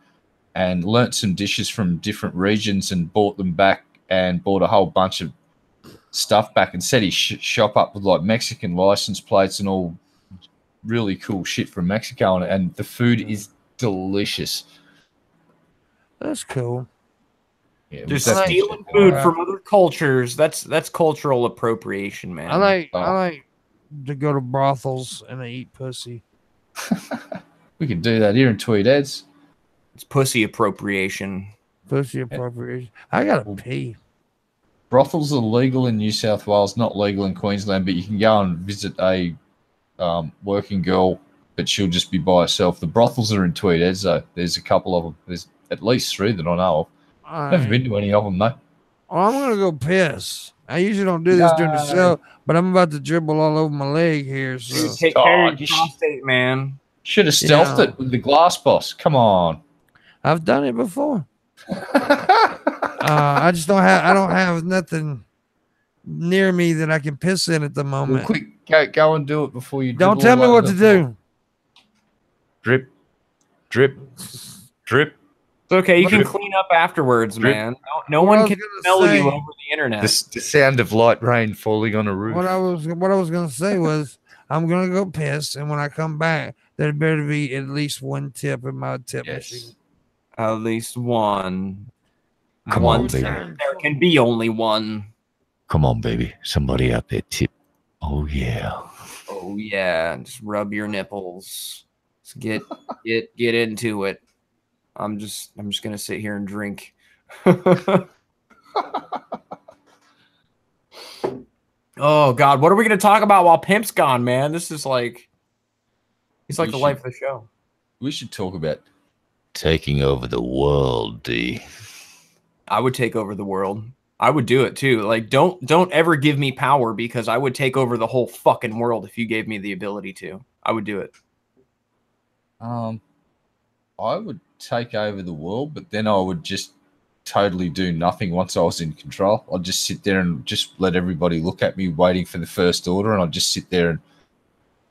and learnt some dishes from different regions and bought them back and bought a whole bunch of stuff back and set his shop up with like Mexican license plates and all really cool shit from Mexico on it. And the food is delicious. That's cool. Yeah, Just stealing food from other cultures. That's cultural appropriation, man. I like to go to brothels and eat pussy. We can do that here in Tweed-Heads. It's pussy appropriation. Pussy appropriation. I gotta pee. Brothels are legal in New South Wales, not legal in Queensland, but you can go and visit a working girl, but she'll just be by herself. The brothels are in Tweed-Heads, though. There's a couple of them. There's at least 3 that I know of. Never been to any of them, though. Well, I'm gonna go piss. I usually don't do this during the show, but I'm about to dribble all over my leg here. So Dude, take care of your prostate, man. Should have stealthed it with the glass boss. Come on. I've done it before. I just don't have nothing near me that I can piss in at the moment. Well, quick, go and do it before you. Don't tell me what to do. Drip, drip, drip. It's okay. You can clean up afterwards, man. No one can smell you over the internet. The sound of light rain falling on a roof. What I was gonna say was I'm gonna go piss, and when I come back, there better be at least one tip in my tip machine. At least one. Come on, baby. There can be only one. Come on, baby. Somebody out there tip. Oh yeah. Oh yeah. Just rub your nipples. Just get into it. I'm just gonna sit here and drink. Oh God, what are we gonna talk about while Pimp's gone, man? This is like he's like the life of the show. We should talk about taking over the world, D. I would take over the world. I would do it too. Like don't ever give me power, because I would take over the whole fucking world if you gave me the ability to. I would do it. I would take over the world, but then I would just totally do nothing once I was in control. I'd just sit there and just let everybody look at me waiting for the first order, and I'd just sit there and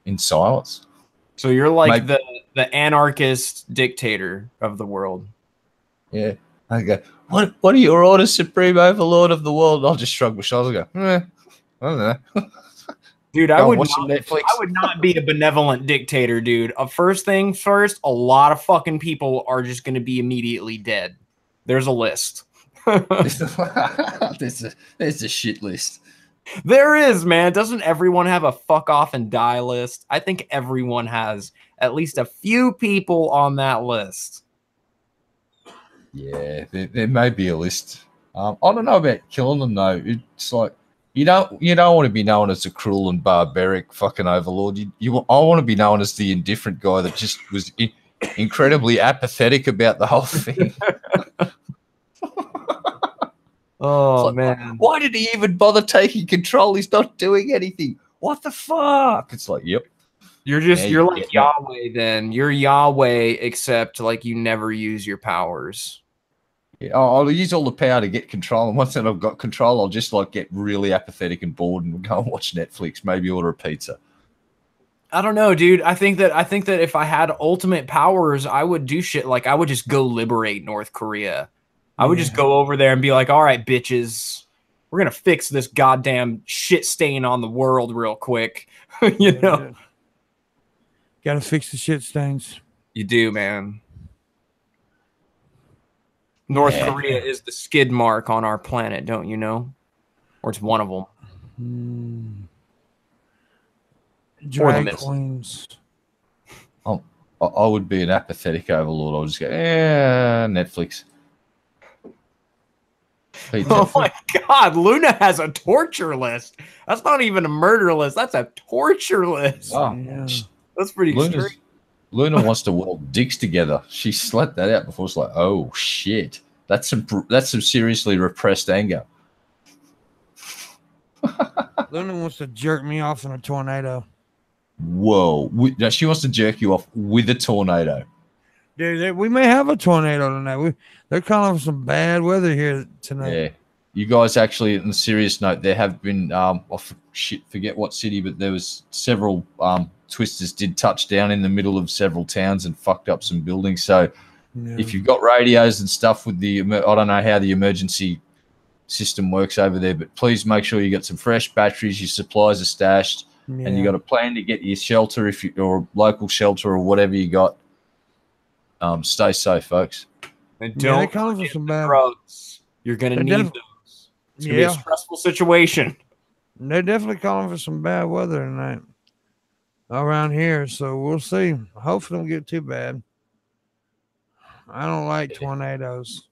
in silence. So you're like the anarchist dictator of the world. Yeah. I go, what are your orders, Supreme Overlord of the world? I'll just shrug my shoulders and go, I don't know. Dude, I would not be a benevolent dictator, dude. First thing first, a lot of fucking people are just going to be immediately dead. There's a list. There's a shit list. There is, man. Doesn't everyone have a fuck off and die list? I think everyone has at least a few people on that list. Yeah, there may be a list. I don't know about killing them though. It's like you don't want to be known as a cruel and barbaric fucking overlord. I want to be known as the indifferent guy that just was incredibly apathetic about the whole thing. Oh like, man, why did he even bother taking control? He's not doing anything. What the fuck? It's like, yep. You're like Yahweh then. You're Yahweh, except like you never use your powers. Yeah, I'll use all the power to get control, and once I've got control, I'll just like get really apathetic and bored and go and watch Netflix, maybe order a pizza. I don't know, dude. I think that if I had ultimate powers, I would do shit like I would just go liberate North Korea. I would just go over there and be like, all right, bitches, we're going to fix this goddamn shit stain on the world real quick. You know? Got to fix the shit stains. You do, man. North Korea is the skid mark on our planet, don't you know? Or it's one of them. Drag queens. I would be an apathetic overlord. I would just go, Netflix. Pizza. Oh my God, Luna has a torture list. That's not even a murder list. That's a torture list. Oh, Yeah. That's pretty extreme. Luna wants to weld dicks together. She slept that out before. It's like, oh shit, that's some seriously repressed anger. Luna wants to jerk me off in a tornado. Whoa. Now she wants to jerk you off with a tornado. Dude, we may have a tornado tonight. They're calling for some bad weather here tonight. Yeah. You guys actually, on a serious note, there have been, forget what city, but there was several twisters did touch down in the middle of several towns and fucked up some buildings. So if you've got radios and stuff with I don't know how the emergency system works over there, but please make sure you get some fresh batteries, your supplies are stashed, and you got a plan to get your shelter or local shelter or whatever you got. Stay safe, folks. And don't for some bad drugs. You're going to need those. It's going to be a stressful situation. They're definitely calling for some bad weather tonight around here, so we'll see. Hopefully it don't get too bad. I don't like tornadoes.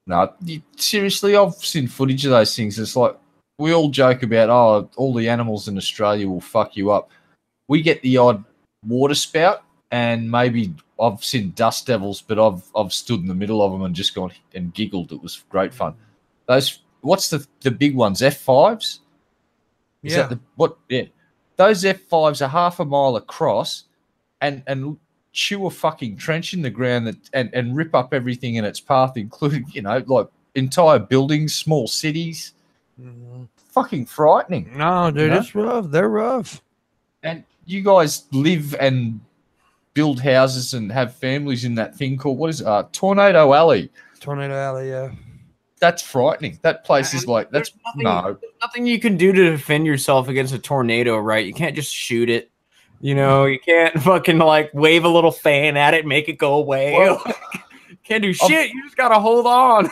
No, seriously, I've seen footage of those things. It's like we all joke about, all the animals in Australia will fuck you up. We get the odd water spout, and maybe I've seen dust devils, but I've stood in the middle of them and just gone and giggled. It was great fun. What's the big ones? F5s? Is that what? Yeah, those F5s are half a mile across, and chew a fucking trench in the ground and rip up everything in its path, including like entire buildings, small cities. Fucking frightening. No, dude, it's rough. They're rough. And you guys live and build houses and have families in that thing called, what is it? Tornado Alley. Tornado Alley, yeah. That's frightening. That place is like, there's nothing you can do to defend yourself against a tornado, right? You can't just shoot it. You can't fucking like wave a little fan at it and make it go away. Well, can't do shit. You just gotta hold on.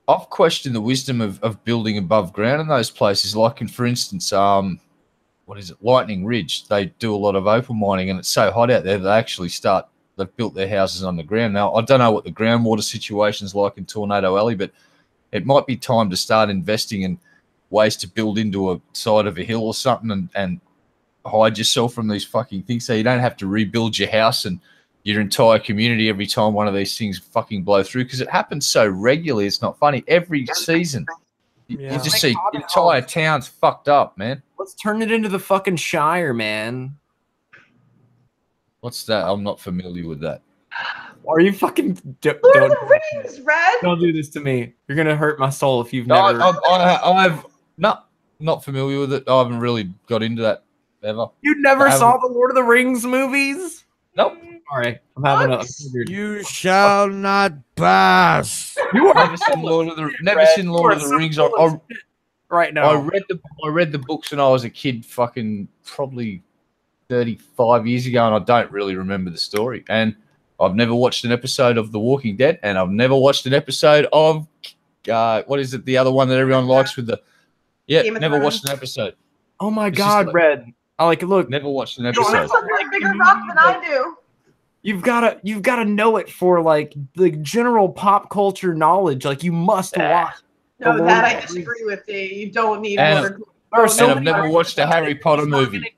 I've questioned the wisdom of building above ground in those places. Like, for instance, what is it? Lightning Ridge. They do a lot of opal mining, and it's so hot out there they've built their houses on the ground. Now, I don't know what the groundwater situation is like in Tornado Alley, but it might be time to start investing in ways to build into a side of a hill or something and hide yourself from these fucking things so you don't have to rebuild your house and your entire community every time one of these things fucking blow through, because it happens so regularly. It's not funny. Every season, you just see entire towns fucked up, man. Let's turn it into the fucking Shire, man. What's that? I'm not familiar with that. Are you fucking... Lord of the Rings, Red! Don't do this to me. You're going to hurt my soul if you've never... I've not familiar with it. I haven't really got into that ever. You never saw the Lord of the Rings movies? Nope. All right. I'm having a... You shall not pass. You are never seen Lord of the Rings. Right now. I read the books when I was a kid, fucking probably 35 years ago, and I don't really remember the story. And I've never watched an episode of The Walking Dead, and I've never watched an episode of what is it? The other one that everyone likes with the never watched an episode. Oh my God, Red! Look. Never watched an You episode. have something like bigger rock than I do. You've gotta know it for like the general pop culture knowledge. Like you must watch. No, that I disagree with you. You don't need more. I've never watched a Harry Potter movie.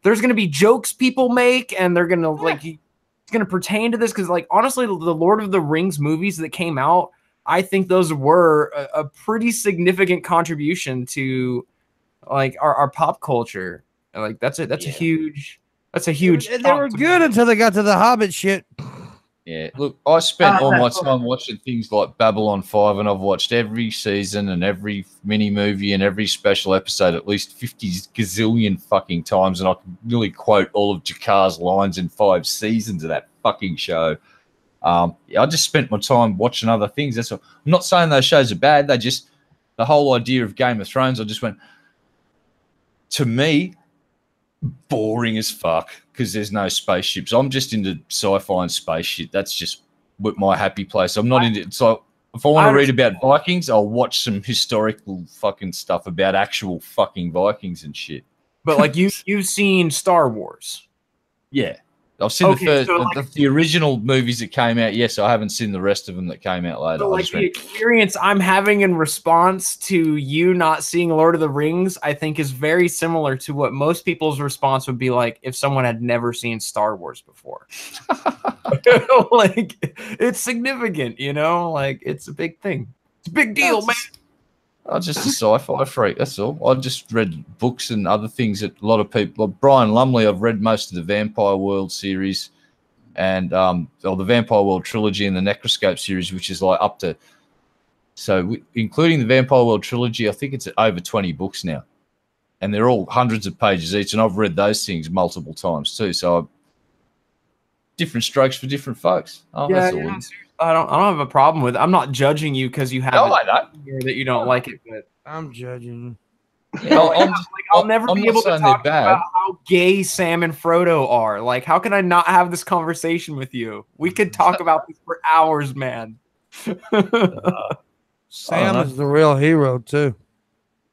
There's gonna be jokes people make, and they're gonna it's gonna pertain to this because, like, honestly, the Lord of the Rings movies that came out, I think those were a pretty significant contribution to like our pop culture. Like that's a huge. They were good until they got to the Hobbit shit. Yeah, look, I spent all my time watching things like Babylon 5, and I've watched every season and every mini movie and every special episode at least 50 gazillion fucking times, and I can really quote all of Jakar's lines in 5 seasons of that fucking show. I just spent my time watching other things. That's all. I'm not saying those shows are bad. The whole idea of Game of Thrones, I just went, to me, boring as fuck because there's no spaceships. I'm just into sci-fi and space shit. That's just my happy place. I'm not into it. So if I want to read about Vikings, I'll watch some historical fucking stuff about actual fucking Vikings and shit. But like you've seen Star Wars. Yeah. I've seen the original movies that came out. Yes, I haven't seen the rest of them that came out later. So like the experience I'm having in response to you not seeing Lord of the Rings, I think is very similar to what most people's response would be like if someone had never seen Star Wars before. Like it's significant, like it's a big thing. It's a big deal, man. I'm just a sci-fi freak. That's all. I just read books and other things that a lot of people. Like Brian Lumley, I've read most of the Vampire World series, and or the Vampire World trilogy and the Necroscope series, which is like up to. So, including the Vampire World trilogy, I think it's over 20 books now, and they're all hundreds of pages each. And I've read those things multiple times too. So, different strokes for different folks. Oh, Yeah, that's all. yeah. I don't have a problem with it. I'm not judging you because you have No, I know. that you don't like it, but I'm judging. Yeah, I'll never I'm be not able to saying talk they're about bad. how gay Sam and Frodo are. Like, how can I not have this conversation with you? We could talk about this for hours, man. Sam is the real hero too.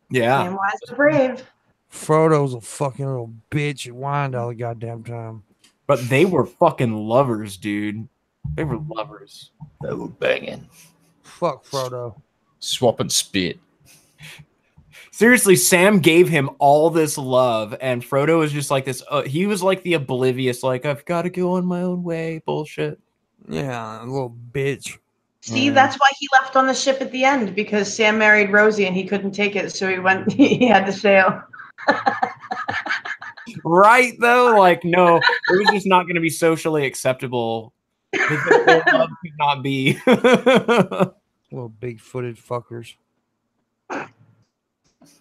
Yeah. Sam wise and brave. Frodo's a fucking little bitch and whined all the goddamn time. But they were fucking lovers, dude. They were lovers. They were banging. Fuck Frodo. Swap and spit. Seriously, Sam gave him all this love, and Frodo was just like this. He was like the oblivious, like, I've got to go on my own way bullshit. Yeah, a little bitch. See, that's why he left on the ship at the end, because Sam married Rosie and he couldn't take it, so he went. He had to sail. Right, though? Like, no, it was just not going to be socially acceptable. The love could not be. Little big-footed fuckers.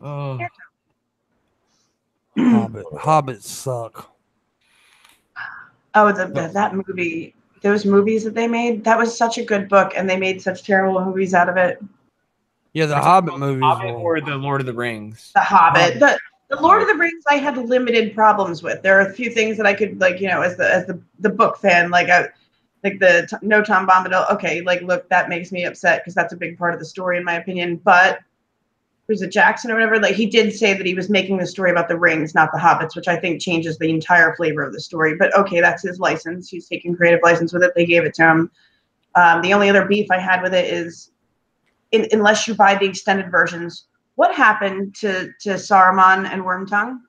Oh. Hobbits suck. Oh, that movie, those movies that they made, that was such a good book, and they made such terrible movies out of it. Yeah, the Hobbit movies. Hobbit or the Lord of the Rings? The Hobbit. The Lord of the Rings I had limited problems with. There are a few things that I could, like, you know, as the book fan, like no Tom Bombadil. Okay, like, look, that makes me upset because that's a big part of the story in my opinion. But was it Jackson or whatever? Like, he did say that he was making the story about the rings, not the hobbits, which I think changes the entire flavor of the story. But okay, that's his license. He's taking creative license with it. They gave it to him. The only other beef I had with it is, unless you buy the extended versions, what happened to Saruman and Wormtongue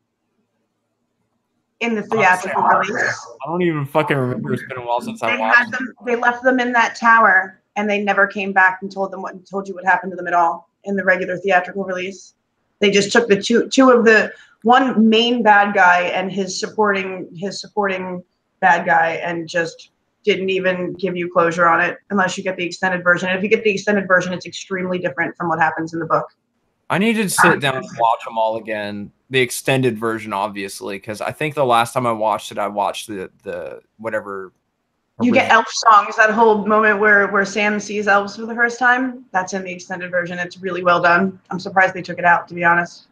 in the theatrical release? I don't even fucking remember. It's been a while since I They watched had them. They left them in that tower, and they never came back and told you what happened to them at all in the regular theatrical release. They just took the two of the one main bad guy and his supporting bad guy, and just didn't even give you closure on it unless you get the extended version. And if you get the extended version, it's extremely different from what happens in the book. I need to sit down and watch them all again. The extended version, obviously, because I think the last time I watched it, I watched the whatever. You get elf songs, that whole moment where Sam sees elves for the first time. That's in the extended version. It's really well done. I'm surprised they took it out, to be honest.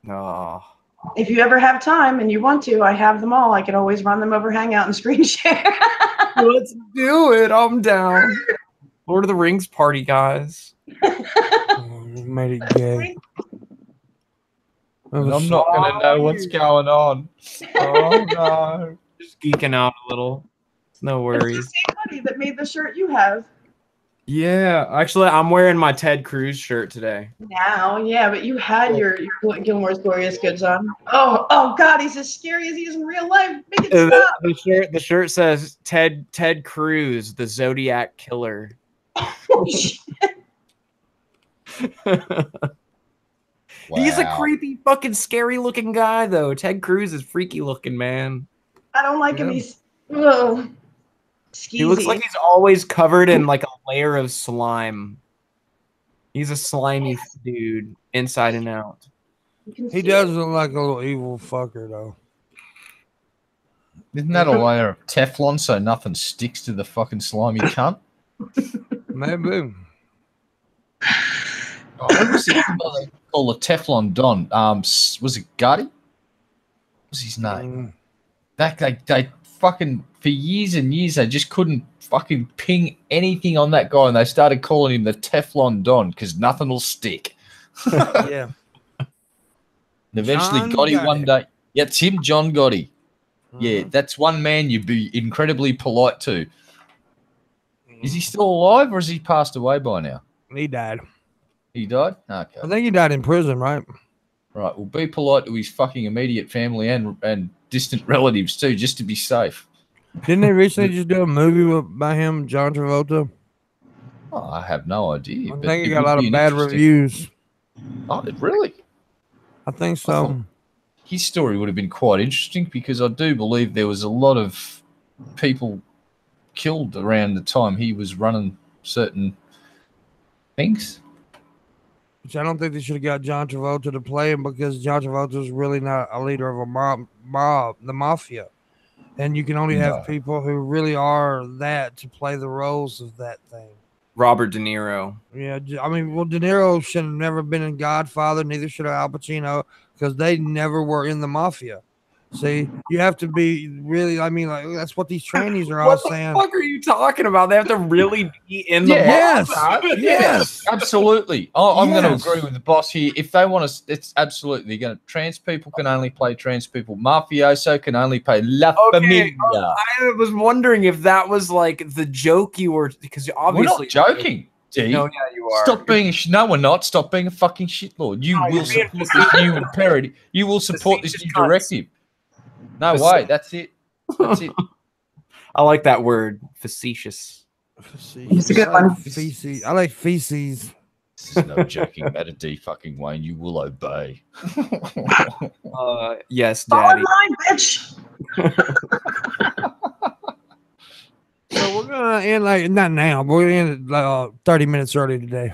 Oh. If you ever have time and you want to, I have them all. I can always run them over Hangout and screen share. Let's do it. I'm down. Lord of the Rings party, guys. You made it gay. I'm not going to know what's going on. Oh, no. Just geeking out a little. It's no worries. It's the same buddy that made the shirt you have. Yeah. Actually, I'm wearing my Ted Cruz shirt today. Now, yeah, but you had your Gilmore's Glorious Goods on. Oh God, he's as scary as he is in real life. Make it stop. The shirt says Ted Cruz, the Zodiac Killer. Oh, shit. Wow. He's a creepy, fucking scary looking guy, though. Ted Cruz is freaky looking, man. I don't like him. He's skeezy. He looks like he's always covered in like a layer of slime. He's a slimy dude, inside and out. He does look like a little evil fucker, though. Isn't that a layer of Teflon so nothing sticks to the fucking slimy cunt? Maybe. Oh, what was it called? The Teflon Don. Was it Gotti? What was his name? That they fucking, for years and years, they just couldn't fucking ping anything on that guy, and they started calling him the Teflon Don because nothing will stick. Yeah. And eventually John Gotti one day. Yeah, it's him, John Gotti. Yeah, that's one man you'd be incredibly polite to. Is he still alive or has he passed away by now? He died. He died? Okay. I think he died in prison, right? Right. Well, be polite to his fucking immediate family and distant relatives too, just to be safe. Didn't they recently just do a movie by him, John Travolta? Oh, I have no idea. I but think he it got a would lot be of an bad interesting- reviews. Oh, really? I think I thought so. his story would have been quite interesting because I do believe there was a lot of people killed around the time he was running certain things. Which I don't think they should have got John Travolta to play him because John Travolta is really not a leader of a the mafia. And you can only have No. people who really are that to play the roles of that thing. Robert De Niro. Yeah, I mean, well, De Niro should have never been in Godfather, neither should have Al Pacino, because they never were in the mafia. See, you have to be really, I mean, like, that's what these trainees are all What the saying. fuck are you talking about? They have to really be in the Yes, mafia. yes. Absolutely. I'm going to Yes. agree with the boss here. If they want to, it's absolutely going to. Trans people can only play trans people. Mafioso can only play La Familia. I was wondering if that was like the joke you were, because We're obviously not joking, D. No, yeah, you are. Stop being no, we're not. Stop being a fucking shitlord. You No, will you're being support this new imperative. You will support this new Facetious cunts. directive. No way. That's it. That's it. I like that word, facetious. It's a good one. Feces. I like feces. This is no joking matter, D. Fucking Wayne. You will obey. Yes, Fall in Daddy. line, bitch. So we're gonna end like not now, but we're gonna end like 30 minutes early today.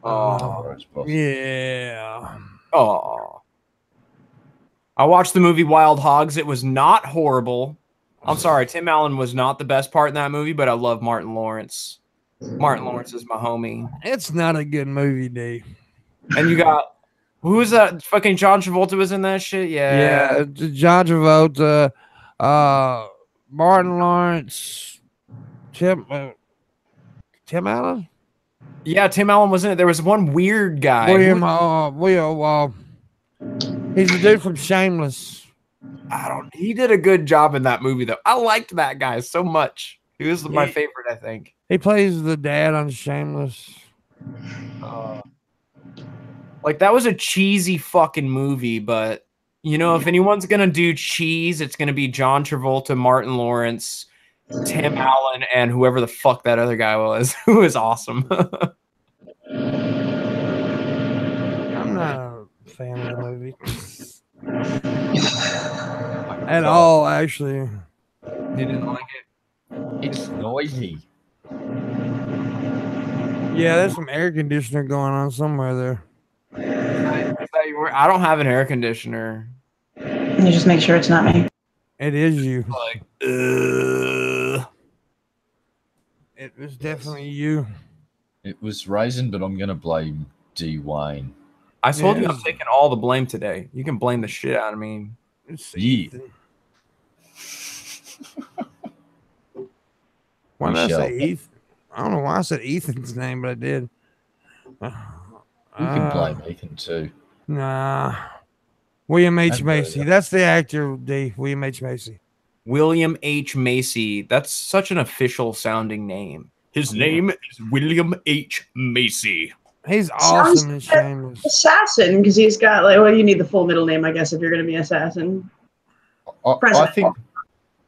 Oh, Yeah. oh. I watched the movie Wild Hogs. It was not horrible. I'm sorry, Tim Allen was not the best part in that movie, but I love Martin Lawrence. Martin Lawrence is my homie. It's not a good movie, D. And you got who was that? Fucking John Travolta was in that shit. Yeah, John Travolta, Martin Lawrence, Tim Allen, Yeah, Tim Allen was in it. There was one weird guy. He's the dude from Shameless. He did a good job in that movie though. I liked that guy so much. He was my favorite, I think. He plays the dad on Shameless. Like that was a cheesy fucking movie, but you know, if anyone's gonna do cheese, it's gonna be John Travolta, Martin Lawrence, Tim Allen, and whoever the fuck that other guy was, who was awesome. I'm not a fan of the movie at all, actually. You didn't like it? It's noisy. Yeah, there's some air conditioner going on somewhere there. I don't have an air conditioner. You just make sure it's not me. It is you. Like, It was definitely you. It was Raisin, but I'm going to blame D. Wayne. I told you Yes. I'm taking all the blame today. You can blame the shit out of me. It's Yeah. Ethan. Why did I say Ethan? I don't know why I said Ethan's name, but I did. You can blame Ethan too. Nah. William H. I'd go Macy. with That's the actor, D. William H. Macy. William H. Macy. That's such an official sounding name. His name is William H. Macy. He's awesome in Shameless. Assassin, because he's got like, well, you need the full middle name, I guess, if you're going to be assassin. I think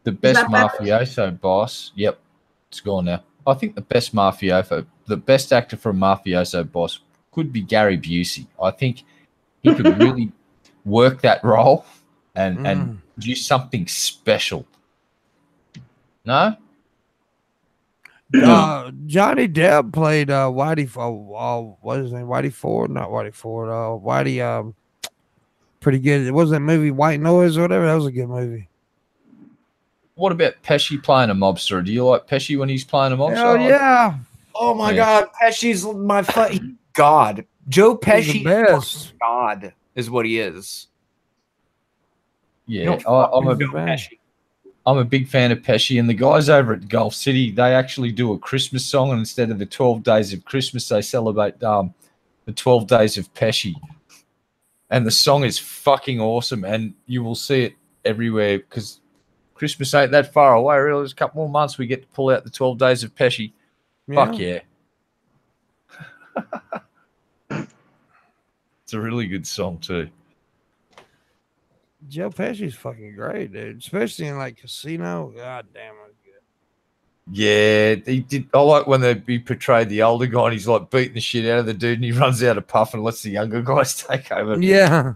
the best that better? mafioso boss. Yep, it's gone now. I think the best actor for a mafioso boss could be Gary Busey. I think he could really work that role and do something special. No? Johnny Depp played Whitey. What is his name? Whitey Ford, not Whitey Ford. Whitey. Pretty good. What was that movie? White Noise or whatever. That was a good movie. What about Pesci playing a mobster? Do you like Pesci when he's playing a mobster? Oh yeah. Oh my Yeah. God, Pesci's my God. Joe Pesci, He's the best. God, is what he is. Yeah, I'm a Joe Pesci. I'm a big fan of Pesci, and the guys over at Gulf City, they actually do a Christmas song, and instead of the 12 days of Christmas, they celebrate the 12 days of Pesci. And the song is fucking awesome, and you will see it everywhere because Christmas ain't that far away. Really, there's a couple more months we get to pull out the 12 days of Pesci. Fuck yeah. It's a really good song too. Joe Pesci's fucking great, dude. Especially in like Casino. God damn, it good. Yeah, he did. I like when he portrayed the older guy and he's like beating the shit out of the dude and he runs out of puff and lets the younger guys take over. Yeah.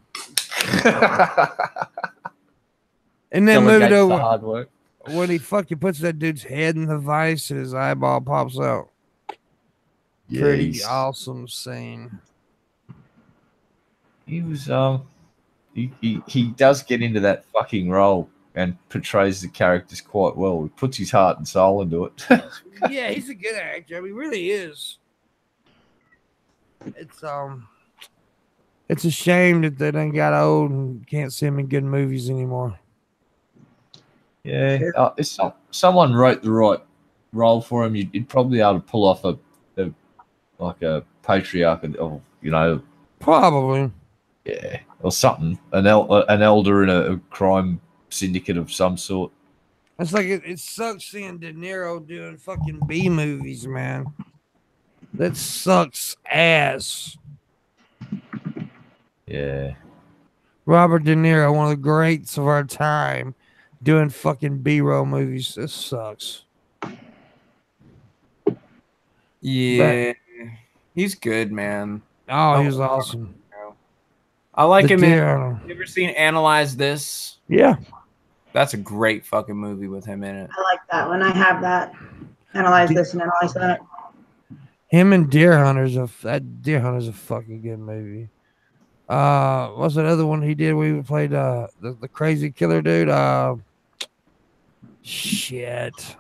In that movie, Delegates the though, hard work. when he fucking puts that dude's head in the vice and his eyeball pops out. Yeah, Pretty awesome scene. He was he does get into that fucking role and portrays the characters quite well. He puts his heart and soul into it. Yeah, he's a good actor. I mean, he really is. It's a shame that they done got old and can't see him in good movies anymore. Yeah, if someone wrote the right role for him, you'd probably be able to pull off a patriarch of Probably. yeah, or something, an elder in a crime syndicate of some sort. It's like it sucks seeing De Niro doing fucking B movies, man. That sucks ass. Yeah. Robert De Niro, one of the greats of our time, doing fucking B-roll movies. This sucks. Yeah, he's good, man. Oh, he was awesome. I like him. You Deer. ever seen Analyze This? Yeah. That's a great fucking movie with him in it. I like that one. I have that. Analyze this and analyze that. Him and Deer Hunter's Deer Hunter's a fucking good movie. What's that other one he did? We played the crazy killer dude. Shit.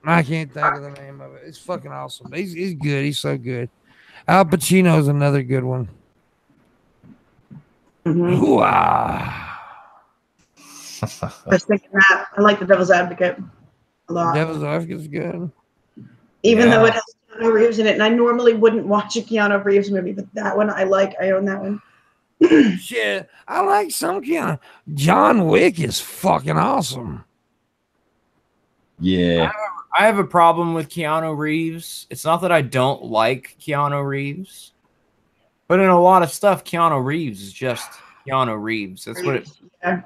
I can't think of the name of it. It's fucking awesome. He's good. He's so good. Al Pacino's another good one. Mm-hmm. Hoo-ah. I was thinking that. I like The Devil's Advocate a lot. Devil's Advocate's good. Even though it has Keanu Reeves in it, and I normally wouldn't watch a Keanu Reeves movie, but that one I like. I own that one. Shit, I like some Keanu. John Wick is fucking awesome. Yeah. I have a problem with Keanu Reeves. It's not that I don't like Keanu Reeves, but in a lot of stuff, Keanu Reeves is just Keanu Reeves. That's what it. Yeah.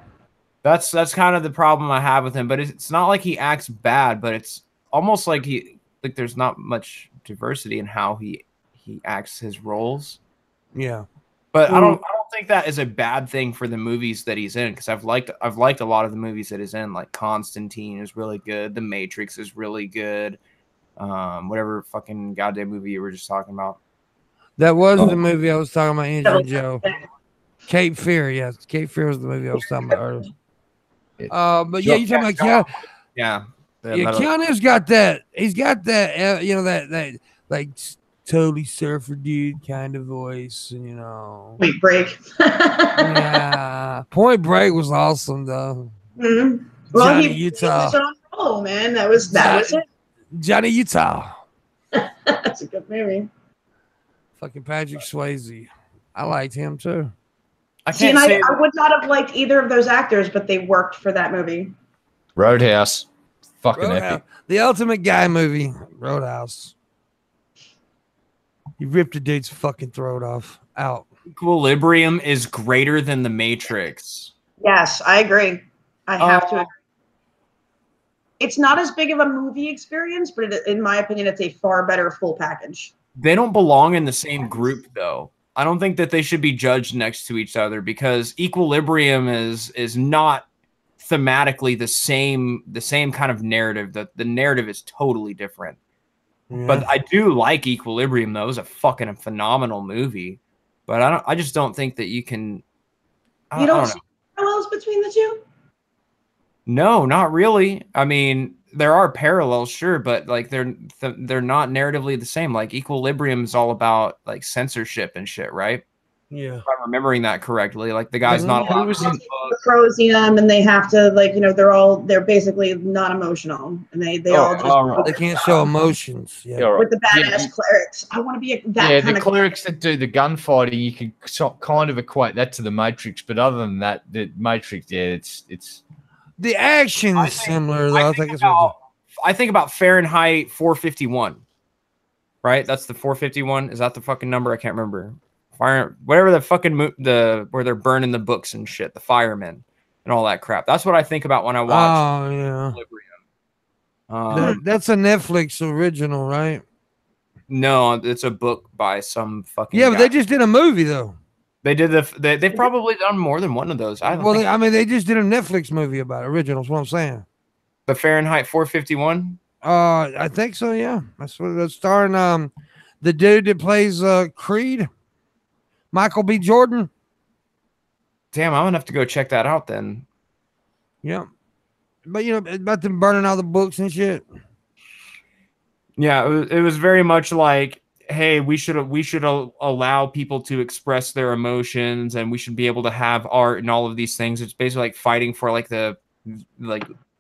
That's kind of the problem I have with him. But it's not like he acts bad, but it's almost like there's not much diversity in how he acts his roles. Yeah, but I don't think that is a bad thing for the movies that he's in, because I've liked a lot of the movies that he's in. Like Constantine is really good. The Matrix is really good. Whatever fucking goddamn movie you were just talking about. That was the movie I was talking about, Andrew Joe. Cape Fear, yes. Cape Fear was the movie I was talking about earlier. But yeah, you're talking about Keanu. Yeah. Keanu's got that. He's got that, that like totally surfer dude kind of voice, and Point Break. Yeah. Point Break was awesome, though. Mm-hmm. Well, Johnny he Utah. was on roll, man. That was it. Johnny Utah. That's a good movie. Fucking Patrick Swayze. I liked him too. I would not have liked either of those actors, but they worked for that movie. Roadhouse. Fucking epic. The ultimate guy movie. Roadhouse. You ripped a dude's fucking throat out. Equilibrium is greater than The Matrix. Yes, I agree. I have to agree. It's not as big of a movie experience, but in my opinion, it's a far better full package. They don't belong in the same group, though. I don't think that they should be judged next to each other, because Equilibrium is not thematically the same kind of narrative. The narrative is totally different. Yeah. But I do like Equilibrium, though. It was a fucking phenomenal movie. But I just don't think that you can. You don't see parallels between the two? No, not really. I mean, there are parallels, sure, but like they're not narratively the same. Like Equilibrium is all about like censorship and shit, right? Yeah, if I'm remembering that correctly. Like the guy's not allowed to pros them, and they have to they're basically not emotional, and they can't show emotions. Yeah, with the badass clerics. I want to be the clerics that do the gunfighting. You can kind of equate that to the Matrix, but other than that, the Matrix, it's. The action's similar, though. I think about Fahrenheit 451. Right? That's the 451. Is that the fucking number? I can't remember. Whatever the fucking where they're burning the books and shit. The firemen. And and all that crap. That's what I think about when I watch Oh yeah. Equilibrium. That's a Netflix original, right? No, it's a book by some fucking Yeah, but guy. they just did a movie though. They did they've probably done more than one of those. I don't Well, think they just did a Netflix movie about it. Original. Is what I'm saying. the Fahrenheit 451. I think so. Yeah, that's what it's starring. The dude that plays Creed, Michael B. Jordan. Damn, I'm gonna have to go check that out then. Yeah, but you know about them burning all the books and shit. Yeah, it was very much like, hey, we should allow people to express their emotions, and we should be able to have art and all of these things. It's basically like fighting for like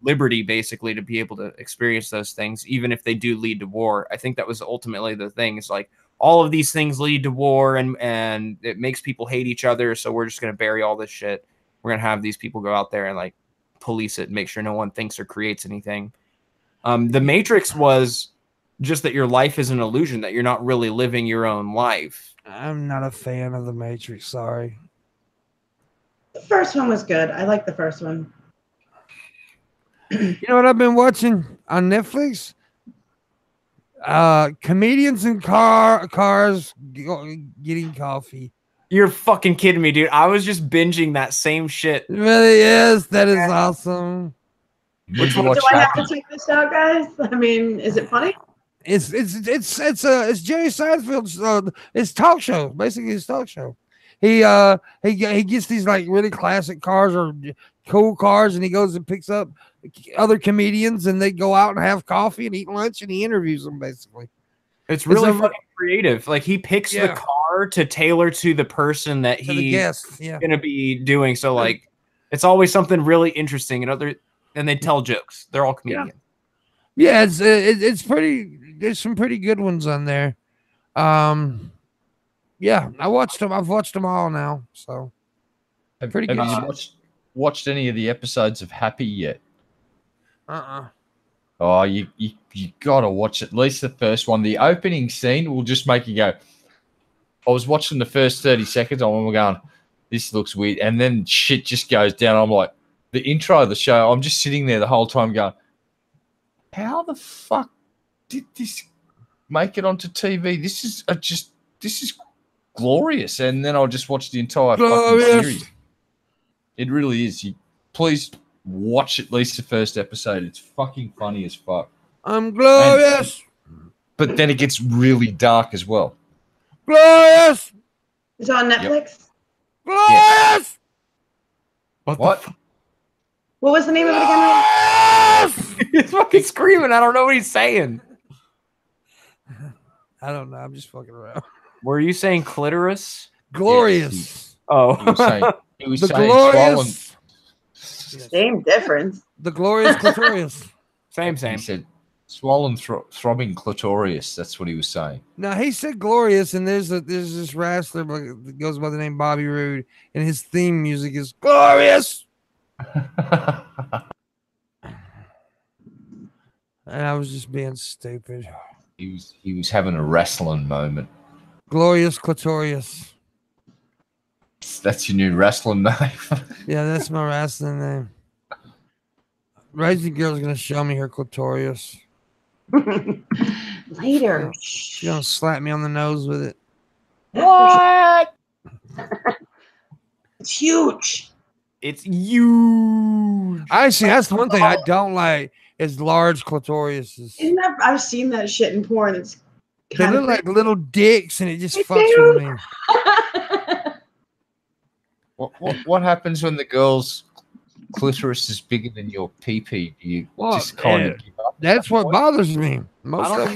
liberty, basically, to be able to experience those things, even if they do lead to war. I think that was ultimately the thing. It's like all of these things lead to war, and it makes people hate each other. So we're just gonna bury all this shit. We're gonna have these people go out there and like police it and make sure no one thinks or creates anything. The Matrix was just that your life is an illusion, that you're not really living your own life. I'm not a fan of the Matrix. Sorry. The first one was good. I like the first one. You know what I've been watching on Netflix? Comedians in cars getting coffee. You're fucking kidding me, dude. I was just binging that same shit. It really is. That is awesome. Which one? Do I have to check this out, guys? I mean, is it funny? It's Jerry Seinfeld's his talk show, basically his talk show. He gets these like really classic cars or cool cars, and he goes and picks up other comedians, and they go out and have coffee and eat lunch, and he interviews them basically. It's really fucking creative. Like he picks the car to tailor to the person that he's gonna be doing. So like it's always something really interesting, and they tell jokes. They're all comedians. Yeah, it's pretty. There's some pretty good ones on there. Yeah, I watched them. I've watched them all now. So pretty good. Have you watched any of the episodes of Happy yet? Oh, you gotta watch at least the first one. The opening scene will just make you go. I was watching the first 30 seconds. I'm going, this looks weird, and then shit just goes down. I'm like, the intro of the show. I'm just sitting there the whole time going, how the fuck did this make it onto TV? This is glorious. And then I'll just watch the entire fucking series. It really is. Please watch at least the first episode. It's fucking funny as fuck. I'm glorious. But then it gets really dark as well. Glorious. It's on Netflix. Glorious. What? What was the name of it again? He's fucking screaming. I don't know what he's saying. I don't know. I'm just fucking around. Were you saying clitoris? Glorious. Oh. He was the saying glorious. Same difference. The glorious clitoris. Same. He said swollen throbbing clitoris. That's what he was saying. Now he said glorious, and there's this wrestler that goes by the name Bobby Roode, and his theme music is glorious. And I was just being stupid. He was having a wrestling moment. Glorious clitorius. That's your new wrestling name. Yeah, that's my wrestling name. Rising Girl's gonna show me her clitorius. Later. She's gonna slap me on the nose with it. What? It's huge. It's huge. Actually, that's the one thing I don't like is large clitoriuses. I've seen that shit in porn. It's They look like little dicks, and it just They fucks do. with me. What happens when the girl's clitoris is bigger than your pee-pee? Do you just kind of give up? That's what bothers me. I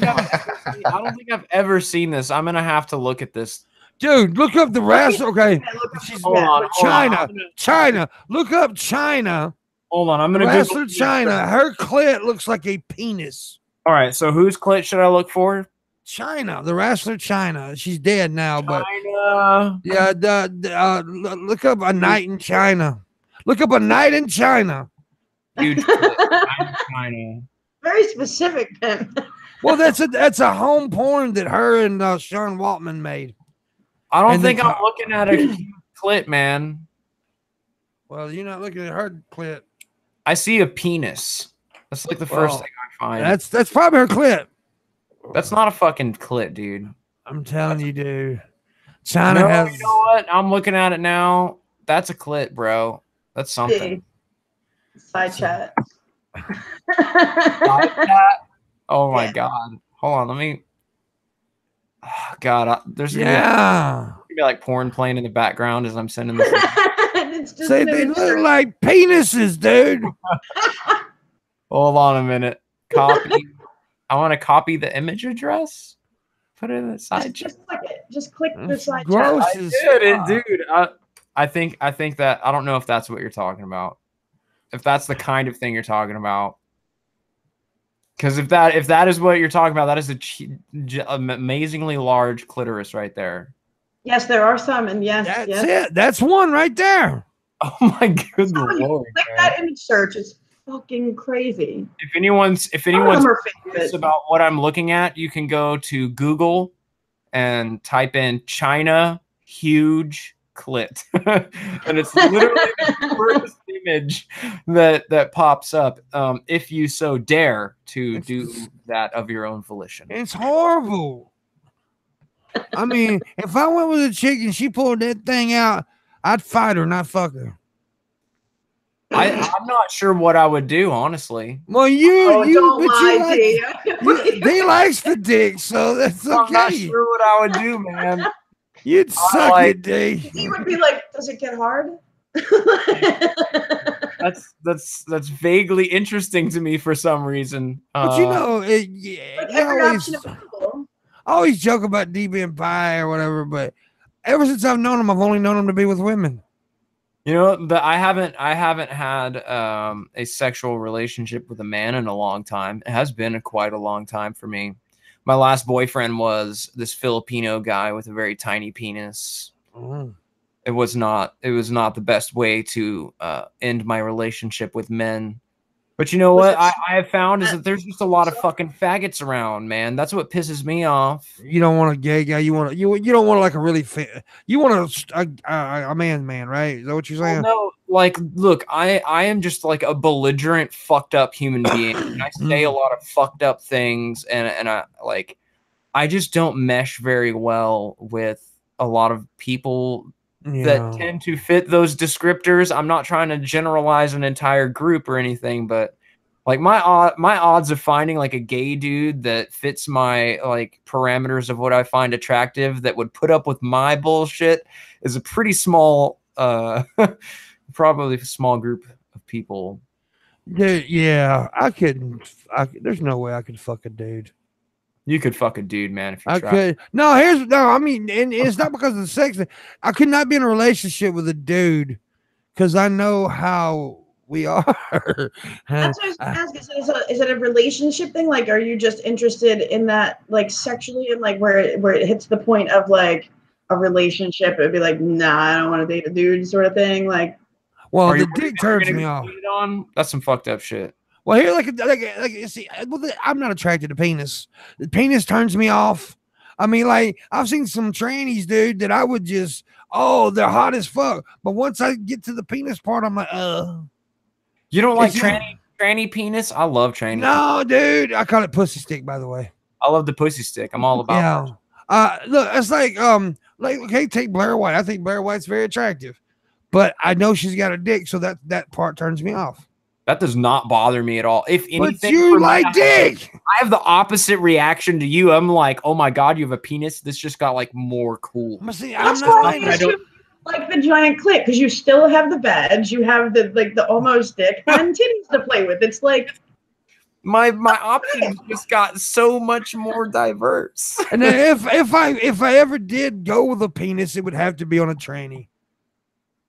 don't think I've ever seen this. I'm gonna have to look at this. Dude, look up the wrestler. Okay, Hold on. China. Look up China. Hold on. I'm gonna Wrestler Google China. Her clit looks like a penis. All right. So whose clit should I look for? China, the wrestler China. She's dead now, but China. yeah. Look up a night in China. Look up a night in China. Huge clit. China. Very specific, Pim. Well, that's a home porn that her and Sean Waltman made. I don't And think then- I'm looking at a cute clit, man. Well, you're not looking at her clit. I see a penis. That's like the first thing I find. That's probably her clit. That's not a fucking clit, dude. I'm telling you, dude. China has. You know what? I'm looking at it now. That's a clit, bro. That's something. Side chat. Side chat? Oh my god. Hold on, let me. Oh, god, there's gonna be like porn playing in the background as I'm sending this. Say they look like penises, dude. Hold on a minute. Copy. I want to copy the image address. Put it in the side chat. Just click it. Just click the side Gross chat. Dude. I think that I don't know if that's what you're talking about. If that's the kind of thing you're talking about. Because if that is what you're talking about, that is an amazingly large clitoris right there. Yes, there are some, and That's it. That's one right there. Oh my good lord! Click that image search. It's fucking crazy. If anyone's curious about what I'm looking at, you can go to Google and type in China huge clit, and it's literally the first image that pops up. If you so dare to do that of your own volition, it's horrible. I mean, if I went with a chick and she pulled that thing out, I'd fight her, not fuck her. I'm not sure what I would do, honestly. Well, he likes the dick, so that's okay. I'm not sure what I would do, man. You'd suck it, D. He would be like, "Does it get hard?" That's vaguely interesting to me for some reason. But you know, I always joke about D being bi or whatever, but ever since I've known him, I've only known him to be with women. You know, I haven't had a sexual relationship with a man in a long time. It has been quite a long time for me. My last boyfriend was this Filipino guy with a very tiny penis. Mm. It was not the best way to end my relationship with men. But you know what I have found is that there's just a lot of fucking faggots around, man. That's what pisses me off. You don't want a gay guy. You don't want like a really you want a man, right? Is that what you're saying? Well, no, like, look, I am just like a belligerent, fucked up human being. And I say a lot of fucked up things, and I just don't mesh very well with a lot of people that tend to fit those descriptors. I'm not trying to generalize an entire group or anything, but like my odds of finding like a gay dude that fits my like parameters of what I find attractive that would put up with my bullshit is a pretty small, probably a small group of people. Dude, there's no way I could fuck a dude. You could fuck a dude, man, if you tried. Could. I mean, and it's not because of the sex. I could not be in a relationship with a dude because I know how we are. That's what I was asking. Is it a relationship thing? Like, are you just interested in that, like, sexually, and like where it hits the point of like a relationship? It'd be like, nah, I don't want to date a dude, sort of thing. Like, well, the dick turns me off. That's some fucked up shit. Well, here, like, see, I'm not attracted to penis. The penis turns me off. I mean, like, I've seen some trannies, dude, that I would just, they're hot as fuck. But once I get to the penis part, I'm like, You don't like tranny penis? I love tranny. No, dude. I call it pussy stick, by the way. I love the pussy stick. I'm all about that. Look, it's like, okay, take Blair White. I think Blair White's very attractive. But I know she's got a dick, so that part turns me off. That does not bother me at all. If anything, but you like dick. I have the opposite reaction to you. I'm like, oh my god, you have a penis. This just got like more cool. See, I'm not like the giant clit because you still have the badge, you have the almost dick and titties to play with. It's like my options just got so much more diverse. And then if I ever did go with a penis, it would have to be on a tranny.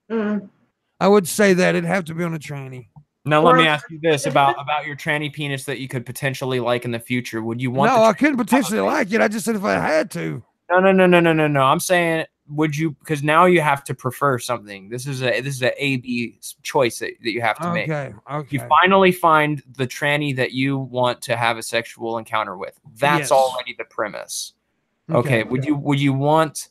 I would say that it'd have to be on a tranny. Now let me ask you this about your tranny penis that you could potentially like in the future. Would you want? No, I couldn't potentially like it. I just said if I had to. No. I'm saying, would you? Because now you have to prefer something. This is a A/B choice that you have to make. Okay. You finally find the tranny that you want to have a sexual encounter with. That's already the premise. Okay. Would you want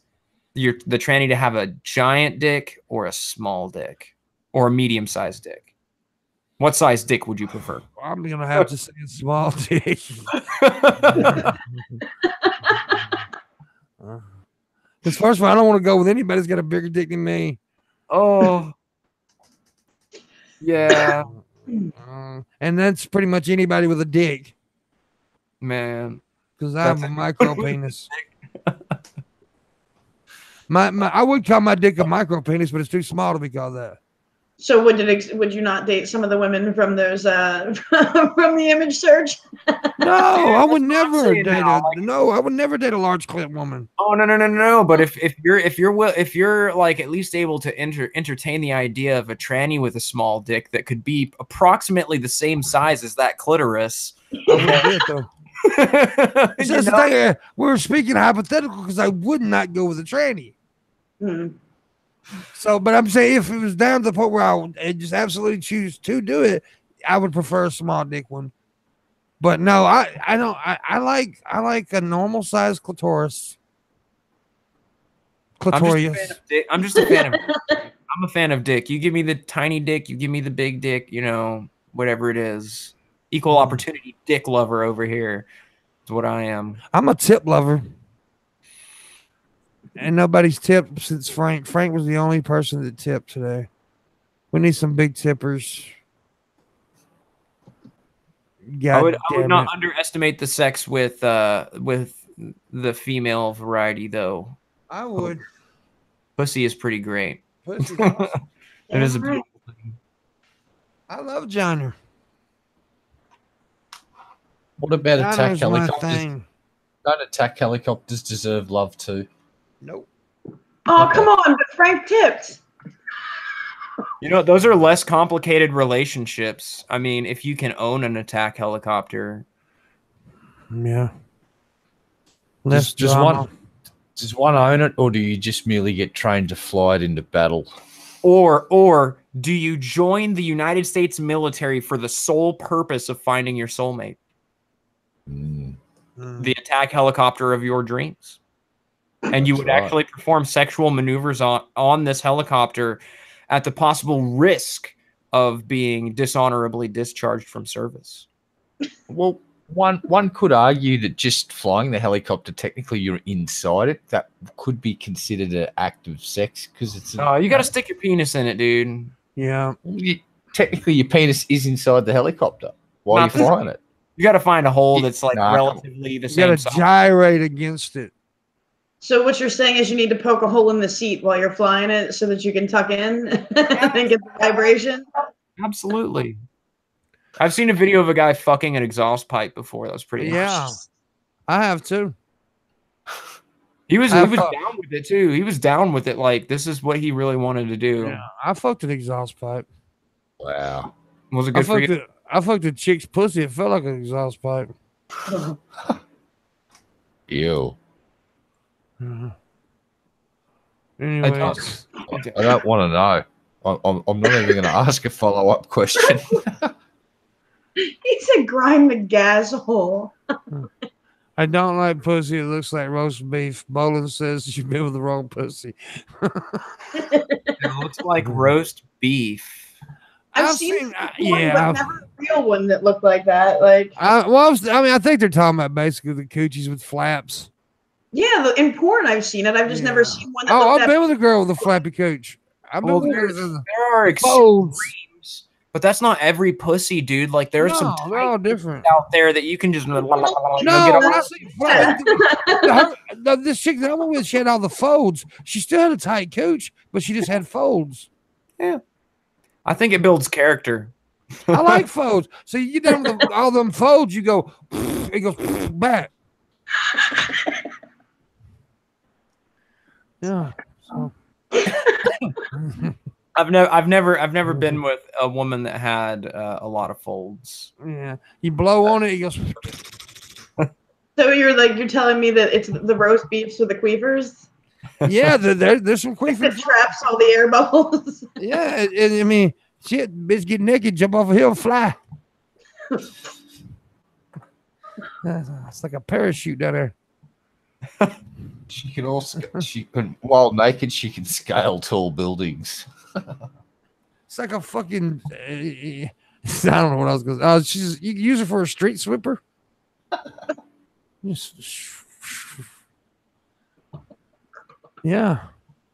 the tranny to have a giant dick or a small dick? or a medium-sized dick? What size dick would you prefer? I'm gonna have to say a small dick. Because first of all, I don't want to go with anybody who's got a bigger dick than me. Oh, yeah, And that's pretty much anybody with a dick. man. Because I have a micro penis. I would call my dick a micro penis, but it's too small to be called that. So would you not date some of the women from those from the image search? No, I would never saying date now, I would never date a large clit woman. Oh no! But if you're like at least able to entertain the idea of a tranny with a small dick that could be approximately the same size as that clitoris. I would do it though. It's just the thing, we're speaking hypothetical because I would not go with a tranny. Mm. So, but I'm saying if it was down to the point where I would just absolutely choose to do it, I would prefer a small dick one. But no, I don't. I like a normal size clitoris. Clitorius. I'm just a fan of dick. I'm a fan of dick. You give me the tiny dick, you give me the big dick, you know, whatever it is. Equal opportunity dick lover over here is what I am. I'm a tip lover. And nobody's tipped since Frank. Frank was the only person that tipped today. We need some big tippers. I would not underestimate the sex with the female variety, though. I would. Pussy is pretty great. Pussy. It is a beautiful thing. I love genre. What about attack Genre's my helicopters? thing. Don't attack helicopters deserve love too? Nope. Oh, come on, but Frank tipped. You know, those are less complicated relationships. I mean, if you can own an attack helicopter. Yeah. Does one own it, or do you just merely get trained to fly it into battle? Or do you join the United States military for the sole purpose of finding your soulmate? The attack helicopter of your dreams. And you would actually perform sexual maneuvers on this helicopter at the possible risk of being dishonorably discharged from service. Well, one could argue that just flying the helicopter, technically you're inside it. That could be considered an act of sex because it's. You got to stick your penis in it, dude. Yeah. Technically, your penis is inside the helicopter while you're flying it. You got to find a hole that's like relatively the same You size. got to gyrate against it. So what you're saying is you need to poke a hole in the seat while you're flying it so that you can tuck in and get the vibration? Absolutely. I've seen a video of a guy fucking an exhaust pipe before. That was pretty nice. I have too. He was down with it too. He was down with it. Like, this is what he really wanted to do. Yeah, I fucked an exhaust pipe. Wow. Was it good for you? I fucked a chick's pussy. It felt like an exhaust pipe. Ew. Anyway, I don't want to know. I'm not even going to ask a follow-up question. He said grind the gas hole. I don't like pussy. It looks like roast beef. Bolin says you've been with the wrong pussy. It looks like roast beef. I've seen but never a real one that looked like that. Like, I think they're talking about basically the coochies with flaps. Yeah, in porn I've seen it. I've just never seen one. I've been with a girl with a flappy cooch. There are extremes, but that's not every pussy, dude. Like, there's some they're all different out there that you can just get this chick that I'm with, she had all the folds. She still had a tight cooch, but she just had folds. Yeah, I think it builds character. I like folds. So you get down with all them folds, you go, it goes back. Yeah. So. I've never been with a woman that had a lot of folds. Yeah, you blow on it, it goes. So you're telling me that it's the roast beefs with the queefers? Yeah, there's some queefers. It traps all the air bubbles. Yeah, I mean, shit, bitch, get naked, jump off a hill, fly. It's like a parachute down there. She can while naked, she can scale tall buildings. It's like a fucking. I don't know what I was going to say. You can use it for a street sweeper. Yeah.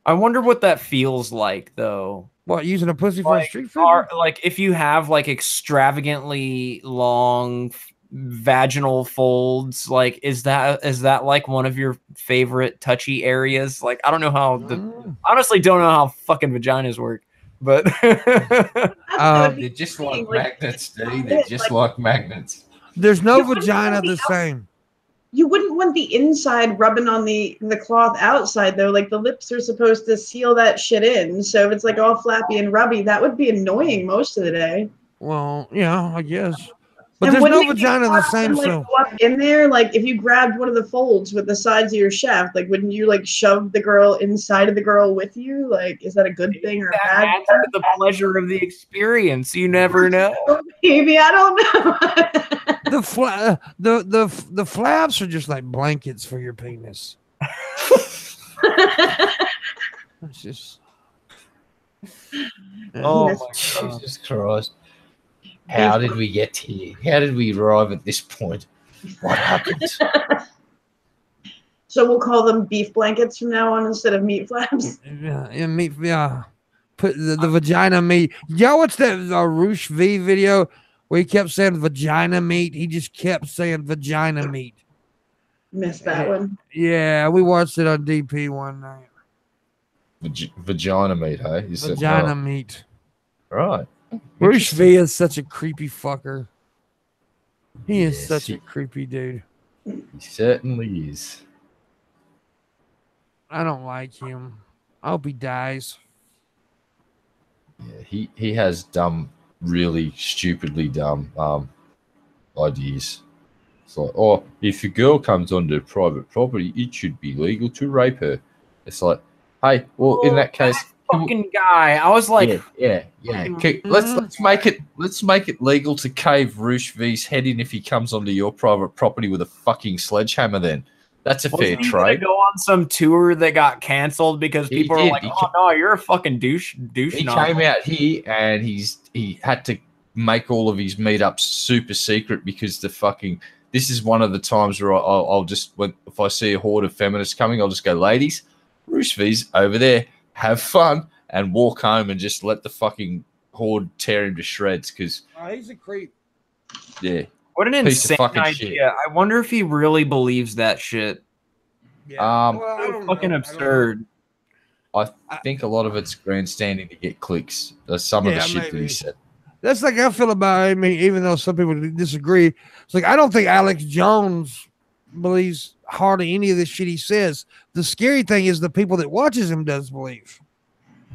I wonder what that feels like, though. What, using a pussy for a street Or, sweeper? like, if you have like extravagantly long vaginal folds, like, is that like one of your favorite touchy areas? Like, I don't know how honestly don't know how fucking vaginas work, but they're just like magnets, Steve. They're just like magnets. There's no vagina the same. You wouldn't want the inside rubbing on the cloth outside, though. Like, the lips are supposed to seal that shit in. So if it's like all flappy and rubby, that would be annoying most of the day. Well, yeah, I guess. But And there's no wouldn't it vagina the same. like, So go up in there, like if you grabbed one of the folds with the sides of your shaft, like wouldn't you like shove the girl inside of the girl with you? Like, is that a good thing or a bad adds to the pleasure of the experience. You never know. Maybe, I don't know. the flaps are just like blankets for your penis. It's just. Oh my Jesus Christ. How did we get here? How did we arrive at this point? What happened? So we'll call them beef blankets from now on instead of meat flaps. Yeah, meat. Yeah, put the vagina meat. Y'all watch that Roosh V video where he kept saying vagina meat? He just kept saying vagina meat. Missed that one. Yeah, we watched it on DP one night. Vagina meat, hey? You said, Vagina meat. Right. Roosh V is such a creepy fucker. He is Yes, such a creepy dude. He certainly is. I don't like him. I hope he dies. Yeah, he has really stupidly dumb ideas. It's like, oh, if a girl comes onto private property, it should be legal to rape her. It's like, hey, well, in that case, fucking guy. I was like, yeah. Okay, let's make it legal to cave Roosh V's head in if he comes onto your private property with a fucking sledgehammer. Then that's a fair trade. Go on some tour that got canceled because people are like, "Oh no, you're a fucking douche." He came out here and he had to make all of his meetups super secret because this is one of the times where I'll just, if I see a horde of feminists coming, I'll just go, ladies, Roosh V's over there. Have fun and walk home and just let the fucking horde tear him to shreds because he's a creep. Yeah. What an insane idea. Shit. I wonder if he really believes that shit. Yeah. Fucking absurd. I think a lot of it's grandstanding to get clicks. Some of the shit that he said. That's like I feel about, I mean, even though some people disagree, it's like I don't think Alex Jones believes hardly any of the shit he says. The scary thing is the people that watches him does believe.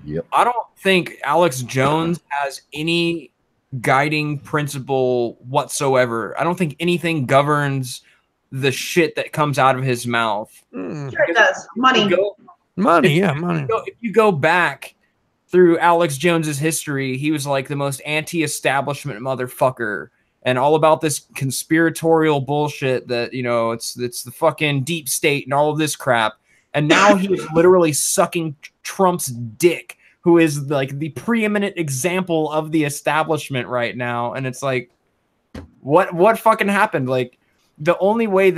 Yep. I don't think Alex Jones has any guiding principle whatsoever. I don't think anything governs the shit that comes out of his mouth. Sure it does. Money. Money. If you go back through Alex Jones's history, he was like the most anti-establishment motherfucker. And all about this conspiratorial bullshit that, you know, it's the fucking deep state and all of this crap. And now he is literally sucking Trump's dick, who is like the preeminent example of the establishment right now. And it's like, what fucking happened? Like, the only way